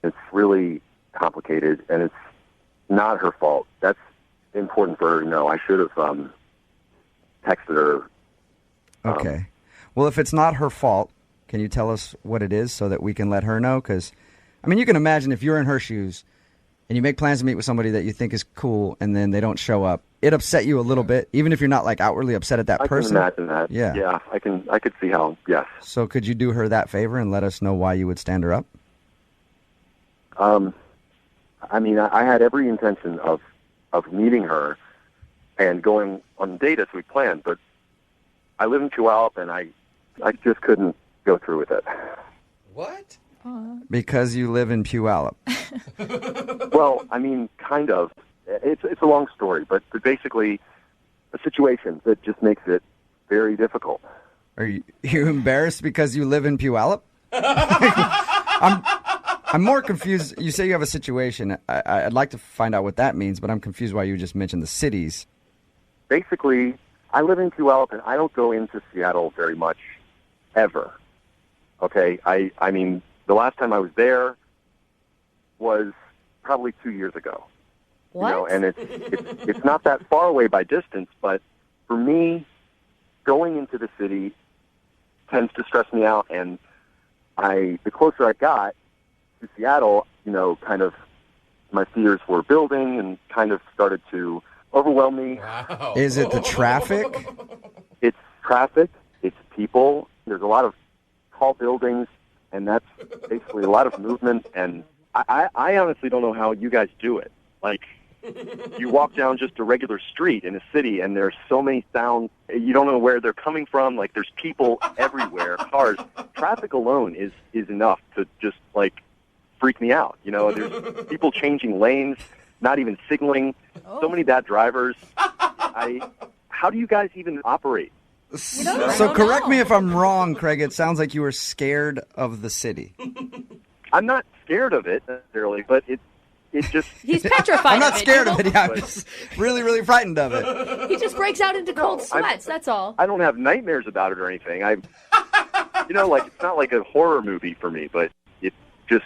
It's really complicated, and it's not her fault. That's important for her to know. I should have texted her. Okay. Well, if it's not her fault, can you tell us what it is so that we can let her know? Because, I mean, you can imagine if you're in her shoes and you make plans to meet with somebody that you think is cool and then they don't show up, it upset you a little bit, even if you're not like outwardly upset at that person. I can imagine that. Yeah. Yeah, I could see how, yes. So could you do her that favor and let us know why you would stand her up? I mean, I had every intention of meeting her and going on a date as we planned, but I live in Puyallup, and I just couldn't go through with it. What? Because you live in Puyallup. Well, I mean, kind of. It's a long story, but basically a situation that just makes it very difficult. Are you embarrassed because you live in Puyallup? I'm more confused. You say you have a situation. I'd like to find out what that means, but I'm confused why you just mentioned the cities. Basically, I live in Puyallup, and I don't go into Seattle very much, ever. Okay? I mean, the last time I was there was probably 2 years ago. What? You know, and it's not that far away by distance, but for me, going into the city tends to stress me out, and the closer I got to Seattle, you know, kind of my fears were building and kind of started to overwhelm me. Wow. Is it the traffic? It's traffic. It's people. There's a lot of tall buildings, and that's basically a lot of movement. And I honestly don't know how you guys do it. Like, you walk down just a regular street in a city, and there's so many sounds. You don't know where they're coming from. Like, there's people everywhere, cars. Traffic alone is enough to just, like, freak me out. You know, there's people changing lanes, not even signaling. So many bad drivers. How do you guys even operate? So correct me if I'm wrong, Craig. It sounds like you were scared of the city. I'm not scared of it necessarily, but it just... He's petrified I'm not of it, scared you of know? it. Yeah, I'm just really, really frightened of it. He just breaks out into cold sweats, that's all. I don't have nightmares about it or anything. You know, like, it's not like a horror movie for me, but it's just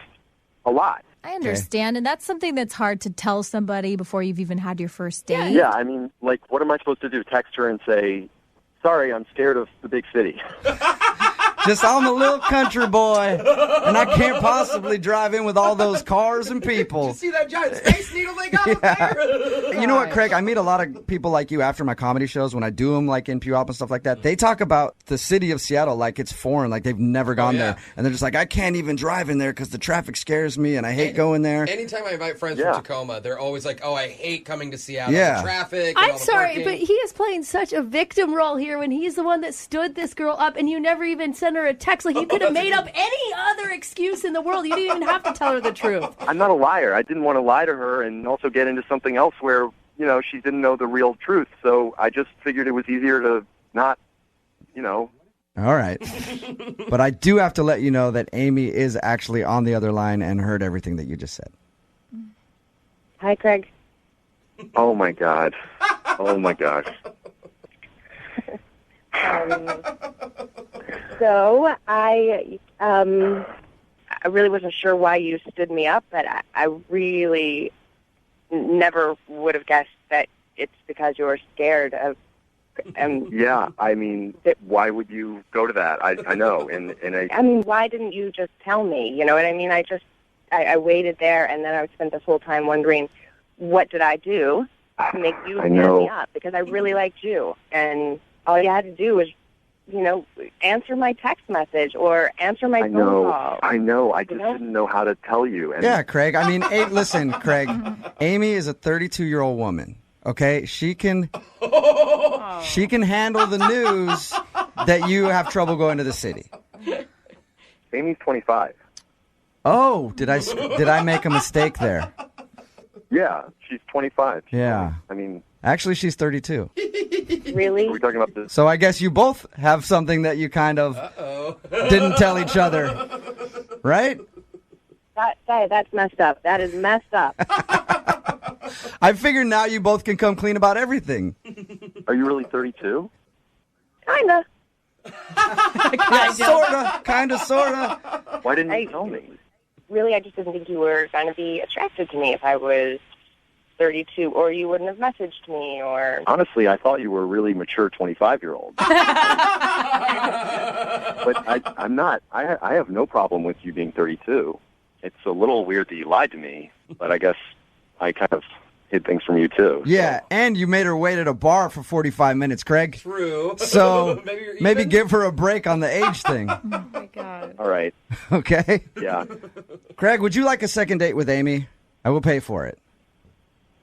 a lot. I understand, and that's something that's hard to tell somebody before you've even had your first date. Yeah, I mean, like, what am I supposed to do? Text her and say, sorry, I'm scared of the big city. Just, I'm a little country boy, and I can't possibly drive in with all those cars and people. Did you see that giant space needle they got up there? You know what, Craig? I meet a lot of people like you after my comedy shows when I do them, like in Puyallup and stuff like that. They talk about the city of Seattle like it's foreign, like they've never gone there. And they're just like, I can't even drive in there because the traffic scares me and I hate going there. Anytime I invite friends from Tacoma, they're always like, oh, I hate coming to Seattle. Yeah. The traffic. And I'm all the sorry, parking. but he is playing such a victim role here when he's the one that stood this girl up and you never even sent her a text. Like, you could have made up any other excuse in the world. You didn't even have to tell her the truth. I'm not a liar. I didn't want to lie to her and also get into something else where, you know, she didn't know the real truth. So I just figured it was easier to not, you know. All right. But I do have to let you know that Amy is actually on the other line and heard everything that you just said. Hi, Craig. Oh, my God. Oh, my gosh. So I really wasn't sure why you stood me up, but I really never would have guessed that it's because you were scared of. Yeah, I mean, why would you go to that? I know, I mean, why didn't you just tell me? You know what I mean? I waited there, and then I spent this whole time wondering, what did I do to make you stand me up? Because I really liked you, and all you had to do was answer my text message or answer my phone call. I know. I just didn't know how to tell you. And Yeah, Craig. I mean, listen, Craig. Amy is a 32-year-old woman. Okay, she can handle the news that you have trouble going to the city. Amy's 25. Oh, did I make a mistake there? Yeah, she's 25. Yeah. I mean, actually, she's 32. Really? Are we talking about this? So I guess you both have something that you kind of didn't tell each other, right? That's messed up. That is messed up. I figure now you both can come clean about everything. Are you really 32? Kinda. Yeah, sorta. Kinda, sorta. Why didn't you tell me? Really, I just didn't think you were going to be attracted to me if I was 32, or you wouldn't have messaged me, or... Honestly, I thought you were a really mature 25-year-old. But I'm not. I have no problem with you being 32. It's a little weird that you lied to me, but I guess I kind of hid things from you, too. Yeah, and you made her wait at a bar for 45 minutes, Craig. True. So maybe give her a break on the age thing. Oh, my God. All right. Okay? Yeah. Craig, would you like a second date with Amy? I will pay for it.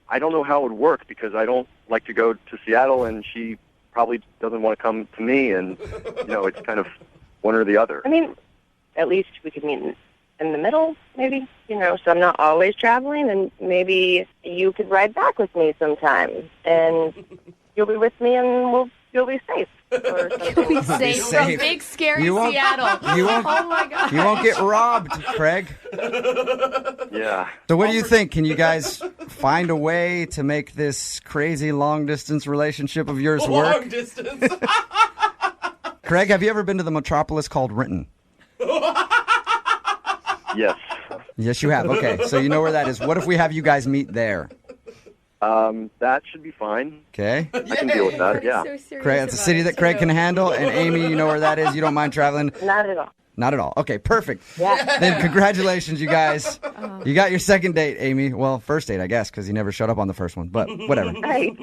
I don't know how it would work because I don't like to go to Seattle, and she probably doesn't want to come to me, and, it's kind of one or the other. I mean, at least we could meet in the middle, maybe, so I'm not always traveling, and maybe you could ride back with me sometime, and you'll be with me, and you'll be safe. You'll be safe from big, scary Seattle. You won't, oh, my God. You won't get robbed, Craig. Yeah. So what do you think? Can you guys find a way to make this crazy long-distance relationship of yours work? Long distance. Craig, have you ever been to the metropolis called Renton? Yes. Yes, you have. Okay, so you know where that is. What if we have you guys meet there? That should be fine. Okay. I can deal with that, yeah. Craig, it's a city that Craig can handle, and Amy, you know where that is. You don't mind traveling? Not at all. Not at all. Okay, perfect. Yeah. Then congratulations, you guys. You got your second date, Amy. Well, first date, I guess, because you never showed up on the first one, but whatever. Right.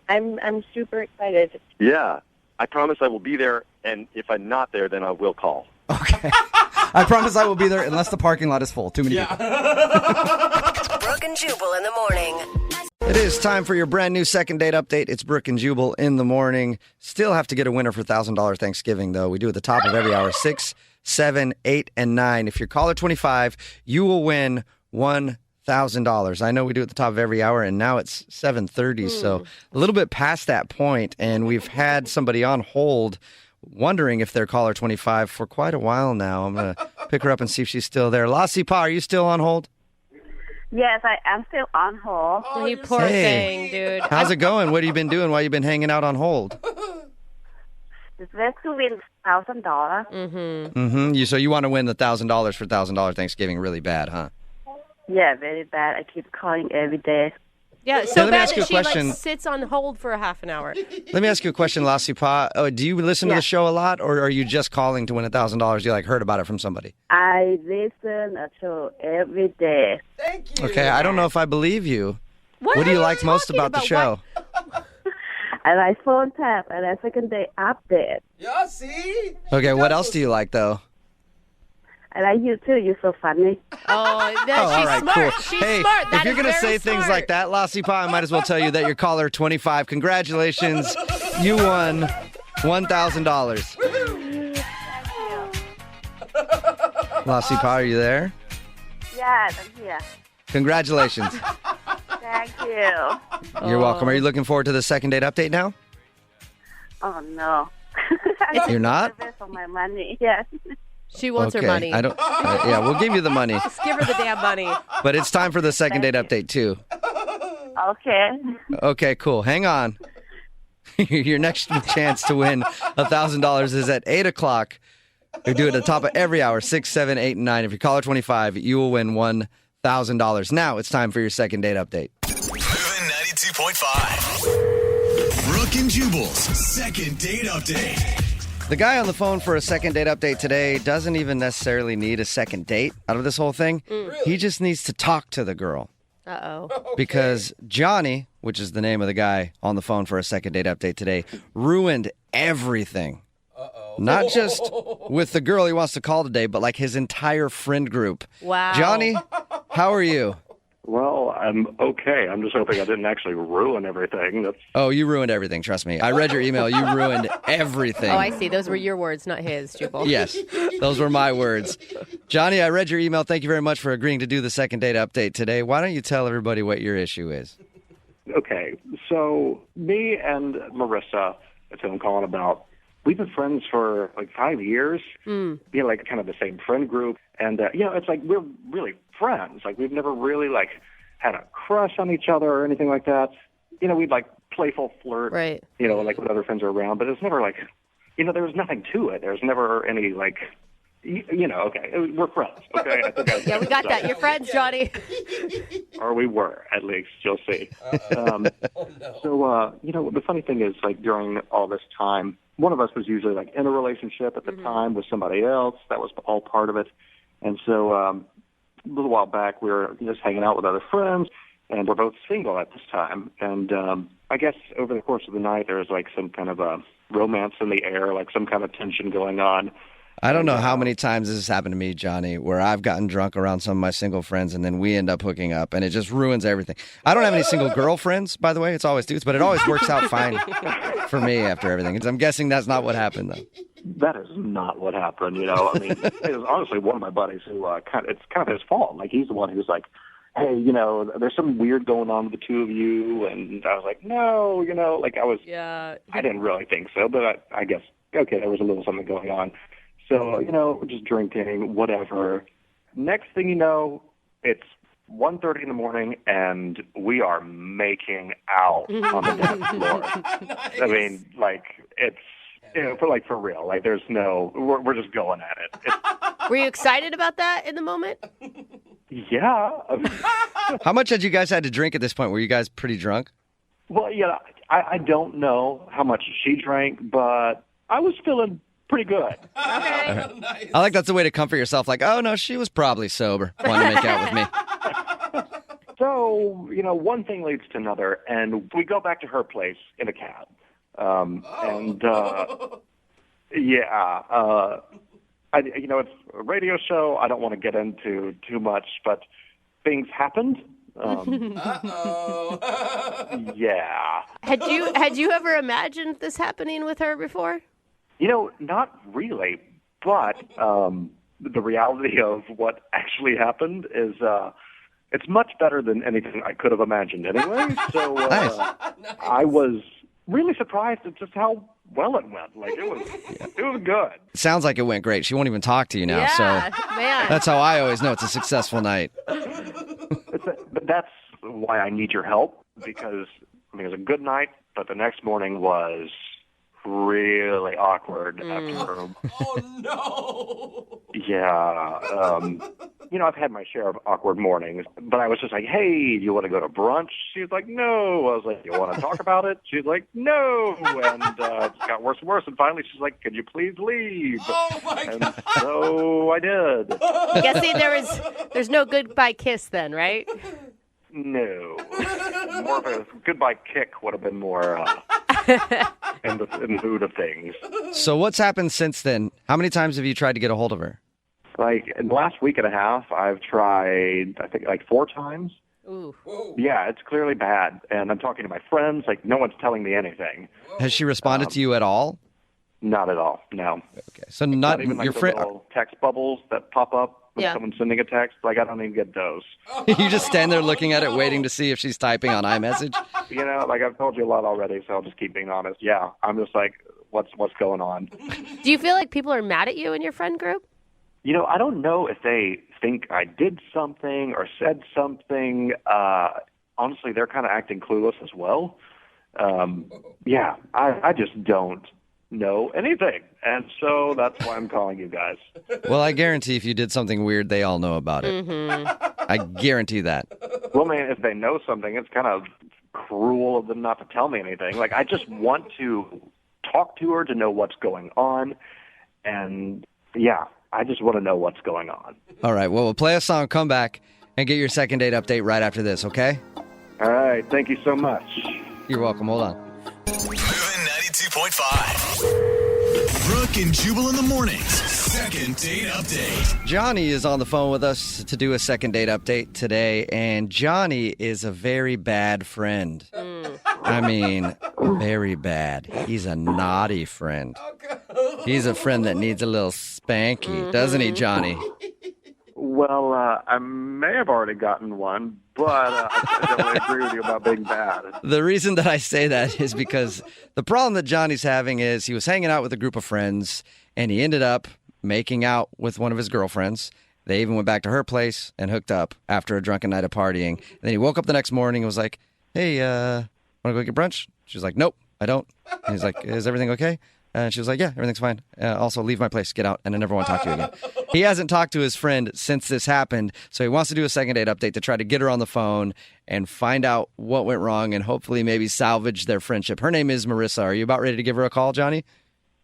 I'm super excited. Yeah. I promise I will be there, and if I'm not there, then I will call. Okay. I promise I will be there unless the parking lot is full. Too many people. Brooke and Jubal in the morning. It is time for your brand new second date update. It's Brooke and Jubal in the morning. Still have to get a winner for $1,000 Thanksgiving, though. We do at the top of every hour, 6, 7, 8, and 9. If you're caller 25, you will win $1,000. I know we do at the top of every hour, and now it's 7:30, so a little bit past that point, and we've had somebody on hold wondering if they're caller 25 for quite a while now. I'm going to pick her up and see if she's still there. Lassie Pa, are you still on hold? Yes, I am still on hold. Oh, you poor thing, dude. How's it going? What have you been doing while you've been hanging out on hold? It's best to win $1,000. Mm-hmm. So you want to win the $1,000 for $1,000 Thanksgiving really bad, huh? Yeah, very bad. I keep calling every day. Yeah, so let me bad ask you that a question. she sits on hold for a half an hour. Let me ask you a question, Lassie Pa. Do you listen to the show a lot, or are you just calling to win $1,000? You heard about it from somebody? I listen to every day. Thank you. Okay, I don't know if I believe you. What do you are like most about the show? I like phone tap and a second day update. Yeah, see? Okay, what else do you like, though? I like you too. You're so funny. Oh, she's all right, smart. cool. She's Hey, smart. if you're going to say things like that, Lassie Pa, I might as well tell you that you're caller 25. Congratulations. You won $1,000. Lassie Pa, are you there? Yes, I'm here. Congratulations. Thank you. You're welcome. Are you looking forward to the second date update now? Oh, no. You're not? For my money, yes. She wants her money. I don't. Yeah, we'll give you the money. Just give her the damn money. But it's time for the second date update, too. Okay. Okay, cool. Hang on. Your next chance to win $1,000 is at 8 o'clock. We do it at the top of every hour, 6, 7, 8, and 9. If you call her 25, you will win $1,000. Now it's time for your second date update. Moving 92.5. Brooke and Jubal's second date update. The guy on the phone for a second date update today doesn't even necessarily need a second date out of this whole thing. He just needs to talk to the girl. Uh-oh. Because Johnny, which is the name of the guy on the phone for a second date update today, ruined everything. Not just with the girl he wants to call today, but like his entire friend group. Wow. Johnny, how are you? Well, I'm okay. I'm just hoping I didn't actually ruin everything. Oh, you ruined everything. Trust me. I read your email. You ruined everything. Oh, I see. Those were your words, not his, Jubal. Yes, those were my words. Johnny, I read your email. Thank you very much for agreeing to do the second date update today. Why don't you tell everybody what your issue is? Okay, so me and Marissa, that's who I'm calling about, we've been friends for like 5 years. Like kind of the same friend group. And, it's like we're really friends. Like we've never really like had a crush on each other or anything like that. We'd like playful flirt, right? Like when other friends are around, but it's never like, there was nothing to it. There's never any like, okay, we're friends. Okay, I think Yeah, we got that. You're friends, Johnny. Or we were, at least. You'll see. So, the funny thing is, like, during all this time, one of us was usually, like, in a relationship at the time with somebody else. That was all part of it. And so, a little while back, we were just hanging out with other friends, and we're both single at this time. And I guess over the course of the night, there was, like, some kind of a romance in the air, like some kind of tension going on. I don't know how many times this has happened to me, Johnny, where I've gotten drunk around some of my single friends and then we end up hooking up and it just ruins everything. I don't have any single girlfriends, by the way. It's always dudes, but it always works out fine for me after everything. I'm guessing that's not what happened, though. That is not what happened, I mean, it was honestly one of my buddies who, it's kind of his fault. Like, he's the one who's like, hey, there's something weird going on with the two of you. And I was like, no, I didn't really think so, but I guess, okay, there was a little something going on. So, we're just drinking, whatever. Next thing you know, it's 1:30 in the morning, and we are making out on the dance floor. Nice. I mean, like, it's, for real. Like, there's no, we're just going at it. Were you excited about that in the moment? Yeah. How much had you guys had to drink at this point? Were you guys pretty drunk? Well, I don't know how much she drank, but I was feeling pretty good. Okay. Right. Nice. I like that's a way to comfort yourself. Like, oh, no, she was probably sober. Wanted to make out with me. So, one thing leads to another, and we go back to her place in a cab. It's a radio show. I don't want to get into too much, but things happened. Yeah. Had you ever imagined this happening with her before? Not really, but the reality of what actually happened is it's much better than anything I could have imagined anyway. So nice. I was really surprised at just how well it went. Like, it was good. It sounds like it went great. She won't even talk to you now, yeah, so man. That's how I always know it's a successful night. But that's why I need your help, because it was a good night, but the next morning was really awkward after. Oh, no! Yeah. I've had my share of awkward mornings, but I was just like, hey, do you want to go to brunch? She was like, no. I was like, you want to talk about it? She was like, no. And it got worse and worse. And finally, she's like, can you please leave? Oh, my God. So I did. Guessing there's no goodbye kiss then, right? No. More of a goodbye kick would have been more in the mood of things. So what's happened since then? How many times have you tried to get a hold of her? Like, in the last week and a half, I've tried, I think, like 4 times. Ooh. Yeah, it's clearly bad. And I'm talking to my friends. Like, no one's telling me anything. Has she responded to you at all? Not at all, no. Okay, so not even like your the friend. little text bubbles that pop up when someone's sending a text. Like, I don't even get those. You just stand there looking at it, waiting to see if she's typing on iMessage? Like, I've told you a lot already, so I'll just keep being honest. Yeah, I'm just like, what's going on? Do you feel like people are mad at you in your friend group? I don't know if they think I did something or said something. Honestly, they're kind of acting clueless as well. Yeah, I just don't know anything. And so that's why I'm calling you guys. Well, I guarantee if you did something weird, they all know about it. Mm-hmm. I guarantee that. Well, man, if they know something, it's kind of cruel of them not to tell me anything. Like, I just want to talk to her to know what's going on. And, yeah, I just want to know what's going on. All right. Well, we'll play a song, come back, and get your second date update right after this, okay? All right. Thank you so much. You're welcome. Hold on. Moving 92.5. Brooke and Jubal in the mornings. Second date update. Johnny is on the phone with us to do a second date update today, and Johnny is a very bad friend. I mean, very bad. He's a naughty friend. He's a friend that needs a little spanky, doesn't he, Johnny? Well, I may have already gotten one, but I definitely agree with you about being bad. The reason that I say that is because the problem that Johnny's having is he was hanging out with a group of friends, and he ended up making out with one of his girlfriends. They even went back to her place and hooked up after a drunken night of partying. And then he woke up the next morning and was like, hey, want to go get brunch? She was like, nope, I don't. And he's like, is everything okay? And she was like, yeah, everything's fine. Also, leave my place, get out, and I never want to talk to you again. He hasn't talked to his friend since this happened, so he wants to do a second date update to try to get her on the phone and find out what went wrong and hopefully maybe salvage their friendship. Her name is Marissa. Are you about ready to give her a call, Johnny?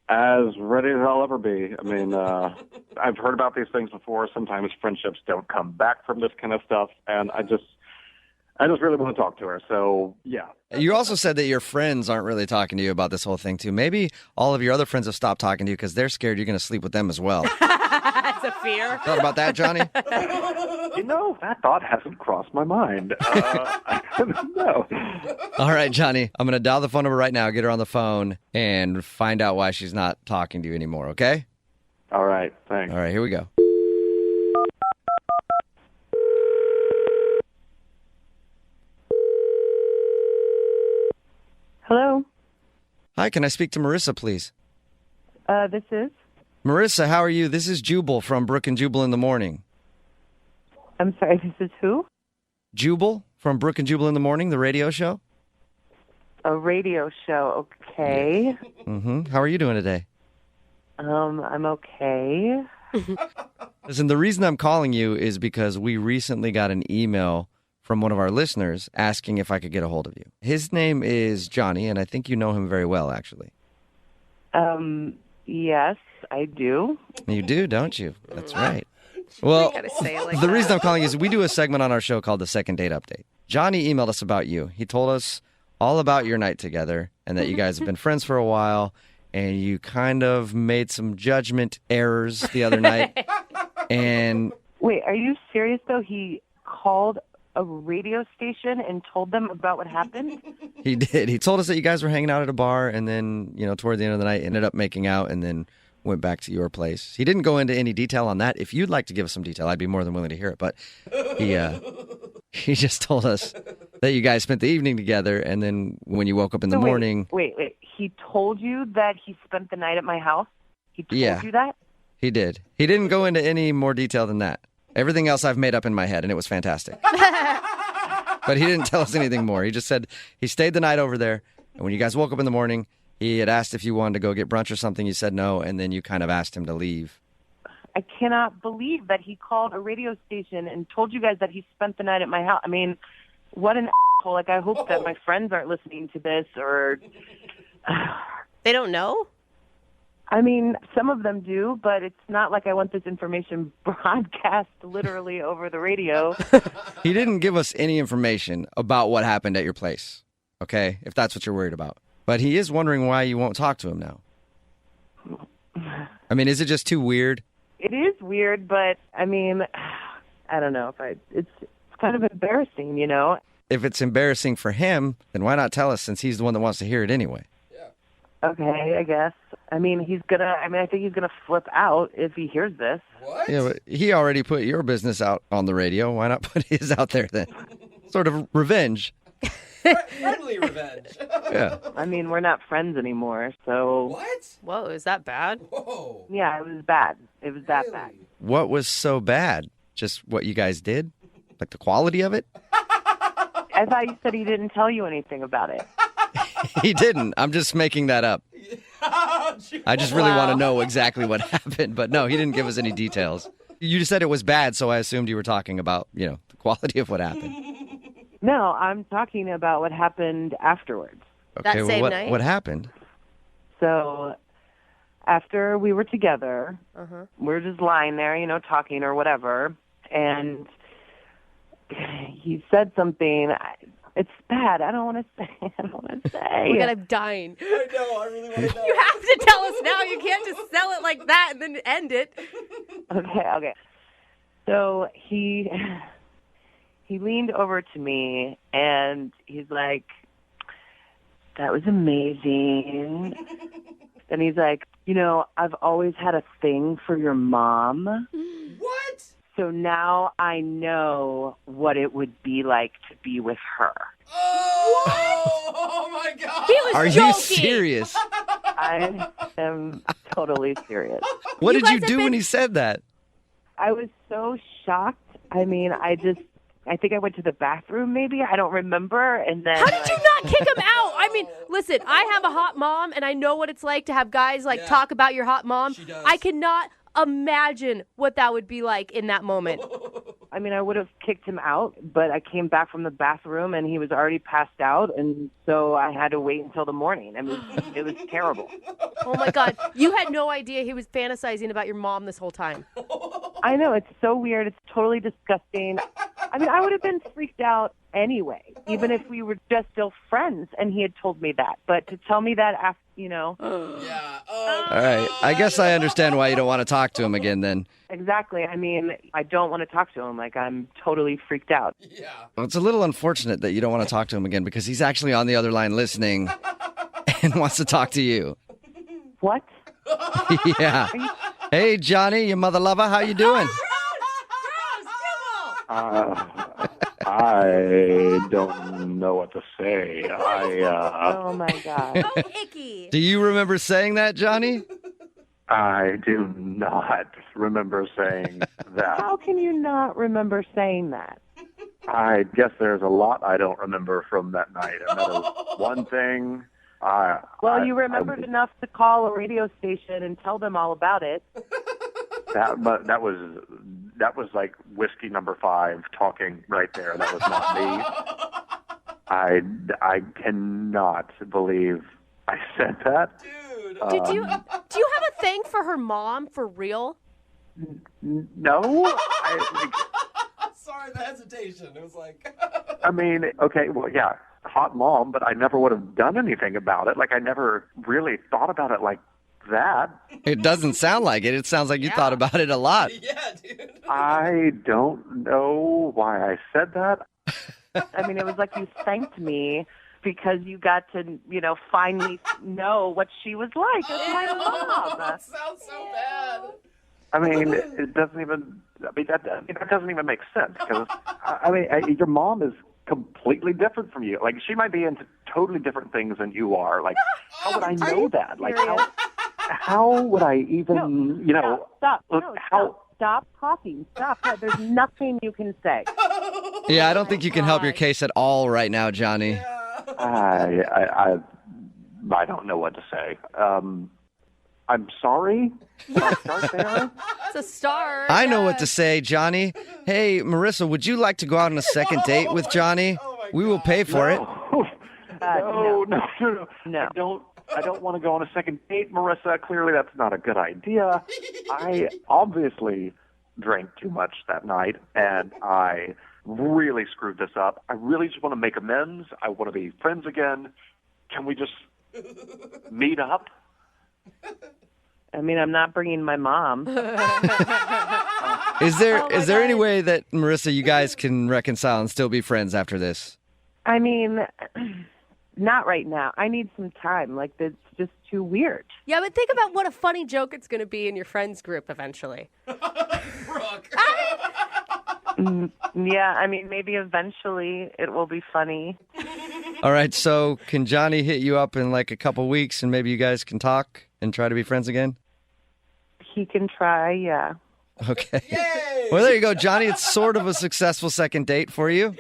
As ready as I'll ever be. I mean, I've heard about these things before. Sometimes friendships don't come back from this kind of stuff, and I just really want to talk to her. So, yeah. You also said that your friends aren't really talking to you about this whole thing, too. Maybe all of your other friends have stopped talking to you because they're scared you're going to sleep with them as well. That's a fear. Thought about that, Johnny? You know, that thought hasn't crossed my mind. No. All right, Johnny. I'm going to dial the phone number right now, get her on the phone, and find out why she's not talking to you anymore, okay? All right, thanks. All right, here we go. Hello. Hi, can I speak to Marissa, please? This is? Marissa, how are you? This is Jubal from Brooke and Jubal in the morning. I'm sorry, this is who? Jubal from Brooke and Jubal in the morning, the radio show. A radio show, okay. Mm-hmm. How are you doing today? I'm okay. Listen, the reason I'm calling you is because we recently got an email from one of our listeners asking if I could get a hold of you. His name is Johnny, and I think you know him very well, actually. Yes, I do. You do, don't you? That's right. Well, the reason I'm calling is we do a segment on our show called the Second Date Update. Johnny emailed us about you. He told us all about your night together and that you guys have been friends for a while, and you kind of made some judgment errors the other night. And wait, are you serious, though? He called a radio station and told them about what happened? He did. He told us that you guys were hanging out at a bar and then, toward the end of the night, ended up making out and then went back to your place. He didn't go into any detail on that. If you'd like to give us some detail, I'd be more than willing to hear it. But he just told us that you guys spent the evening together, and then when you woke up in the morning... Wait. He told you that he spent the night at my house? He told you that? He did. He didn't go into any more detail than that. Everything else I've made up in my head, and it was fantastic. But he didn't tell us anything more. He just said he stayed the night over there, and when you guys woke up in the morning, he had asked if you wanted to go get brunch or something. You said no, and then you kind of asked him to leave. I cannot believe that he called a radio station and told you guys that he spent the night at my house. I mean, what an asshole. Like, I hope that my friends aren't listening to this, or... They don't know? I mean, some of them do, but it's not like I want this information broadcast literally over the radio. He didn't give us any information about what happened at your place, okay, if that's what you're worried about. But he is wondering why you won't talk to him now. I mean, is it just too weird? It is weird, but, I mean, I don't know. It's kind of embarrassing, If it's embarrassing for him, then why not tell us since he's the one that wants to hear it anyway? Okay, I guess. I mean, I think he's gonna flip out if he hears this. What? Yeah, but he already put your business out on the radio. Why not put his out there then? Sort of revenge. Friendly revenge. Yeah. I mean, we're not friends anymore, so... What? Whoa, is that bad? Whoa. Yeah, it was bad. It was that bad. What was so bad? Just what you guys did? Like the quality of it? I thought you said he didn't tell you anything about it. He didn't. I'm just making that up. I just really want to know exactly what happened. But no, he didn't give us any details. You just said it was bad, so I assumed you were talking about, the quality of what happened. No, I'm talking about what happened afterwards. Okay, what happened? So after we were together, we're just lying there, talking or whatever, and he said something... It's bad. I don't want to say. Oh my God, I'm dying. I know. I really want to know. You have to tell us now. You can't just sell it like that and then end it. Okay. So he leaned over to me and he's like, that was amazing. And he's like, I've always had a thing for your mom. What? So now I know what it would be like to be with her. Oh my God. He was Are joking. you serious? I am totally serious. What You did you guys have do been- when he said that? I was so shocked. I mean, I think I went to the bathroom maybe. I don't remember. And then How did you not kick him out? I mean, listen, I have a hot mom, and I know what it's like to have guys talk about your hot mom. She does. I cannot imagine what that would be like in that moment. I mean, I would have kicked him out, but I came back from the bathroom and he was already passed out, and so I had to wait until the morning. I mean, it was terrible. Oh my God. You had no idea he was fantasizing about your mom this whole time. I know, it's so weird. It's totally disgusting. I mean, I would have been freaked out anyway, even if we were just still friends and he had told me that. But to tell me that after, Yeah. All right. I guess I understand why you don't want to talk to him again then. Exactly. I mean, I don't want to talk to him. Like, I'm totally freaked out. Yeah. Well, it's a little unfortunate that you don't want to talk to him again because he's actually on the other line listening and wants to talk to you. What? Yeah. Hey, Johnny, your mother lover, how you doing? I don't know what to say. Oh, my God. Oh, icky. Do you remember saying that, Johnny? I do not remember saying that. How can you not remember saying that? I guess there's a lot I don't remember from that night. And that is one thing. Well, you remembered enough to call a radio station and tell them all about it. That was like whiskey number 5 talking right there. That was not me. I cannot believe I said that. Do you have a thing for her mom for real? No. Sorry, the hesitation. It was like. I mean, okay, well, yeah, hot mom, but I never would have done anything about it. Like, I never really thought about it like that. It doesn't sound like it. It sounds like you thought about it a lot. Yeah, dude. I don't know why I said that. I mean, it was like you thanked me because you got to, finally know what she was like as my mom. That sounds so bad. I mean, it doesn't even. That doesn't even make sense because your mom is completely different from you. Like, she might be into totally different things than you are. Like, how would I know that? Like, how would I even, Stop. Stop talking. Stop. There's nothing you can say. Yeah, I don't think you can help your case at all right now, Johnny. I don't know what to say. I'm sorry. Can I start there? It's a start. I know what to say, Johnny. Hey, Marissa, would you like to go out on a second date with Johnny? We will pay for it. No. I don't want to go on a second date, Marissa. Clearly, that's not a good idea. I obviously drank too much that night, and I really screwed this up. I really just want to make amends. I want to be friends again. Can we just meet up? I mean, I'm not bringing my mom. Is there any way that, Marissa, you guys can reconcile and still be friends after this? I mean, not right now. I need some time. Like, it's just too weird. Yeah, but think about what a funny joke it's going to be in your friends group eventually. Brooke. Yeah, I mean, maybe eventually it will be funny. All right, so can Johnny hit you up in like a couple weeks and maybe you guys can talk and try to be friends again? He can try, yeah. Okay. Well, there you go, Johnny. It's sort of a successful second date for you.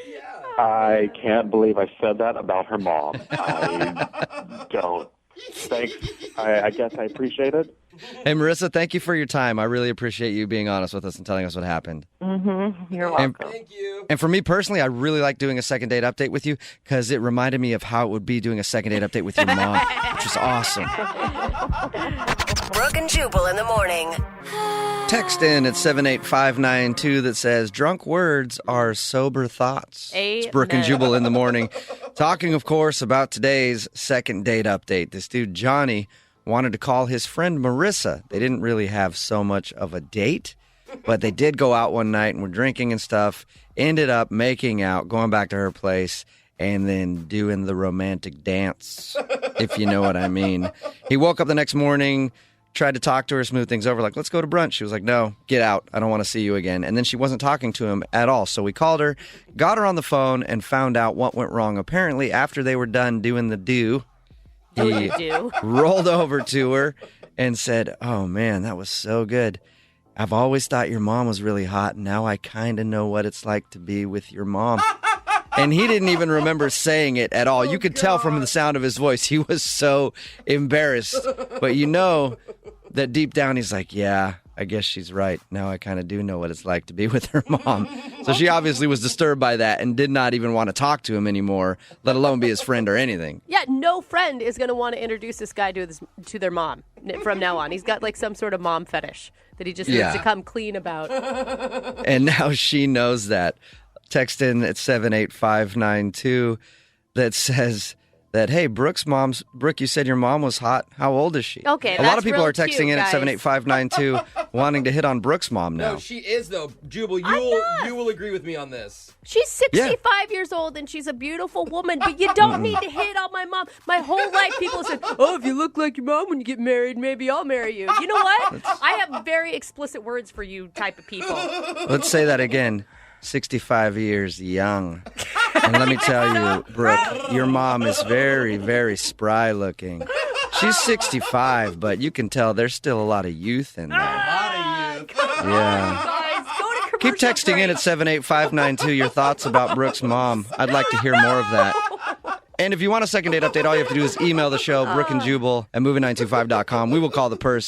I can't believe I said that about her mom. I don't. Thanks. I guess I appreciate it. Hey, Marissa, thank you for your time. I really appreciate you being honest with us and telling us what happened. Mm-hmm. You're welcome. Thank you. And for me personally, I really like doing a second date update with you because it reminded me of how it would be doing a second date update with your mom, which is awesome. Brooke and Jubal in the morning. Text in at 78592 that says, drunk words are sober thoughts. It's Brooke and Jubal in the morning. Talking, of course, about today's second date update. This dude, Johnny, wanted to call his friend Marissa. They didn't really have so much of a date, but they did go out one night and were drinking and stuff, ended up making out, going back to her place, and then doing the romantic dance, if you know what I mean. He woke up the next morning, tried to talk to her, smooth things over, like, let's go to brunch. She was like, no, get out. I don't want to see you again. And then she wasn't talking to him at all. So we called her, got her on the phone, and found out what went wrong. Apparently, after they were done doing the do, he rolled over to her and said, oh, man, that was so good. I've always thought your mom was really hot. And now I kind of know what it's like to be with your mom. And he didn't even remember saying it at all. You could tell from the sound of his voice. He was so embarrassed. But you know that deep down he's like, yeah, I guess she's right. Now I kind of do know what it's like to be with her mom. So she obviously was disturbed by that and did not even want to talk to him anymore, let alone be his friend or anything. Yeah, no friend is going to want to introduce this guy to their mom from now on. He's got like some sort of mom fetish that he just needs to come clean about. And now she knows that. Text in at 78592 that says that, hey, Brooke, you said your mom was hot. How old is she? Okay, a lot of people real are texting cute, in at guys. 78592 wanting to hit on Brooke's mom now. No, she is, though. Jubal, you will agree with me on this. She's 65 years old and she's a beautiful woman, but you don't need to hit on my mom. My whole life people said, oh, if you look like your mom when you get married, maybe I'll marry you. You know what? I have very explicit words for you type of people. Let's say that again. 65 years young. And let me tell you, Brooke, your mom is very, very spry looking. She's 65, but you can tell there's still a lot of youth in there. Yeah. Keep texting in at 78592 your thoughts about Brooke's mom. I'd like to hear more of that. And if you want a second date update, all you have to do is email the show, Brooke and Jubal at movie925.com. We will call the person.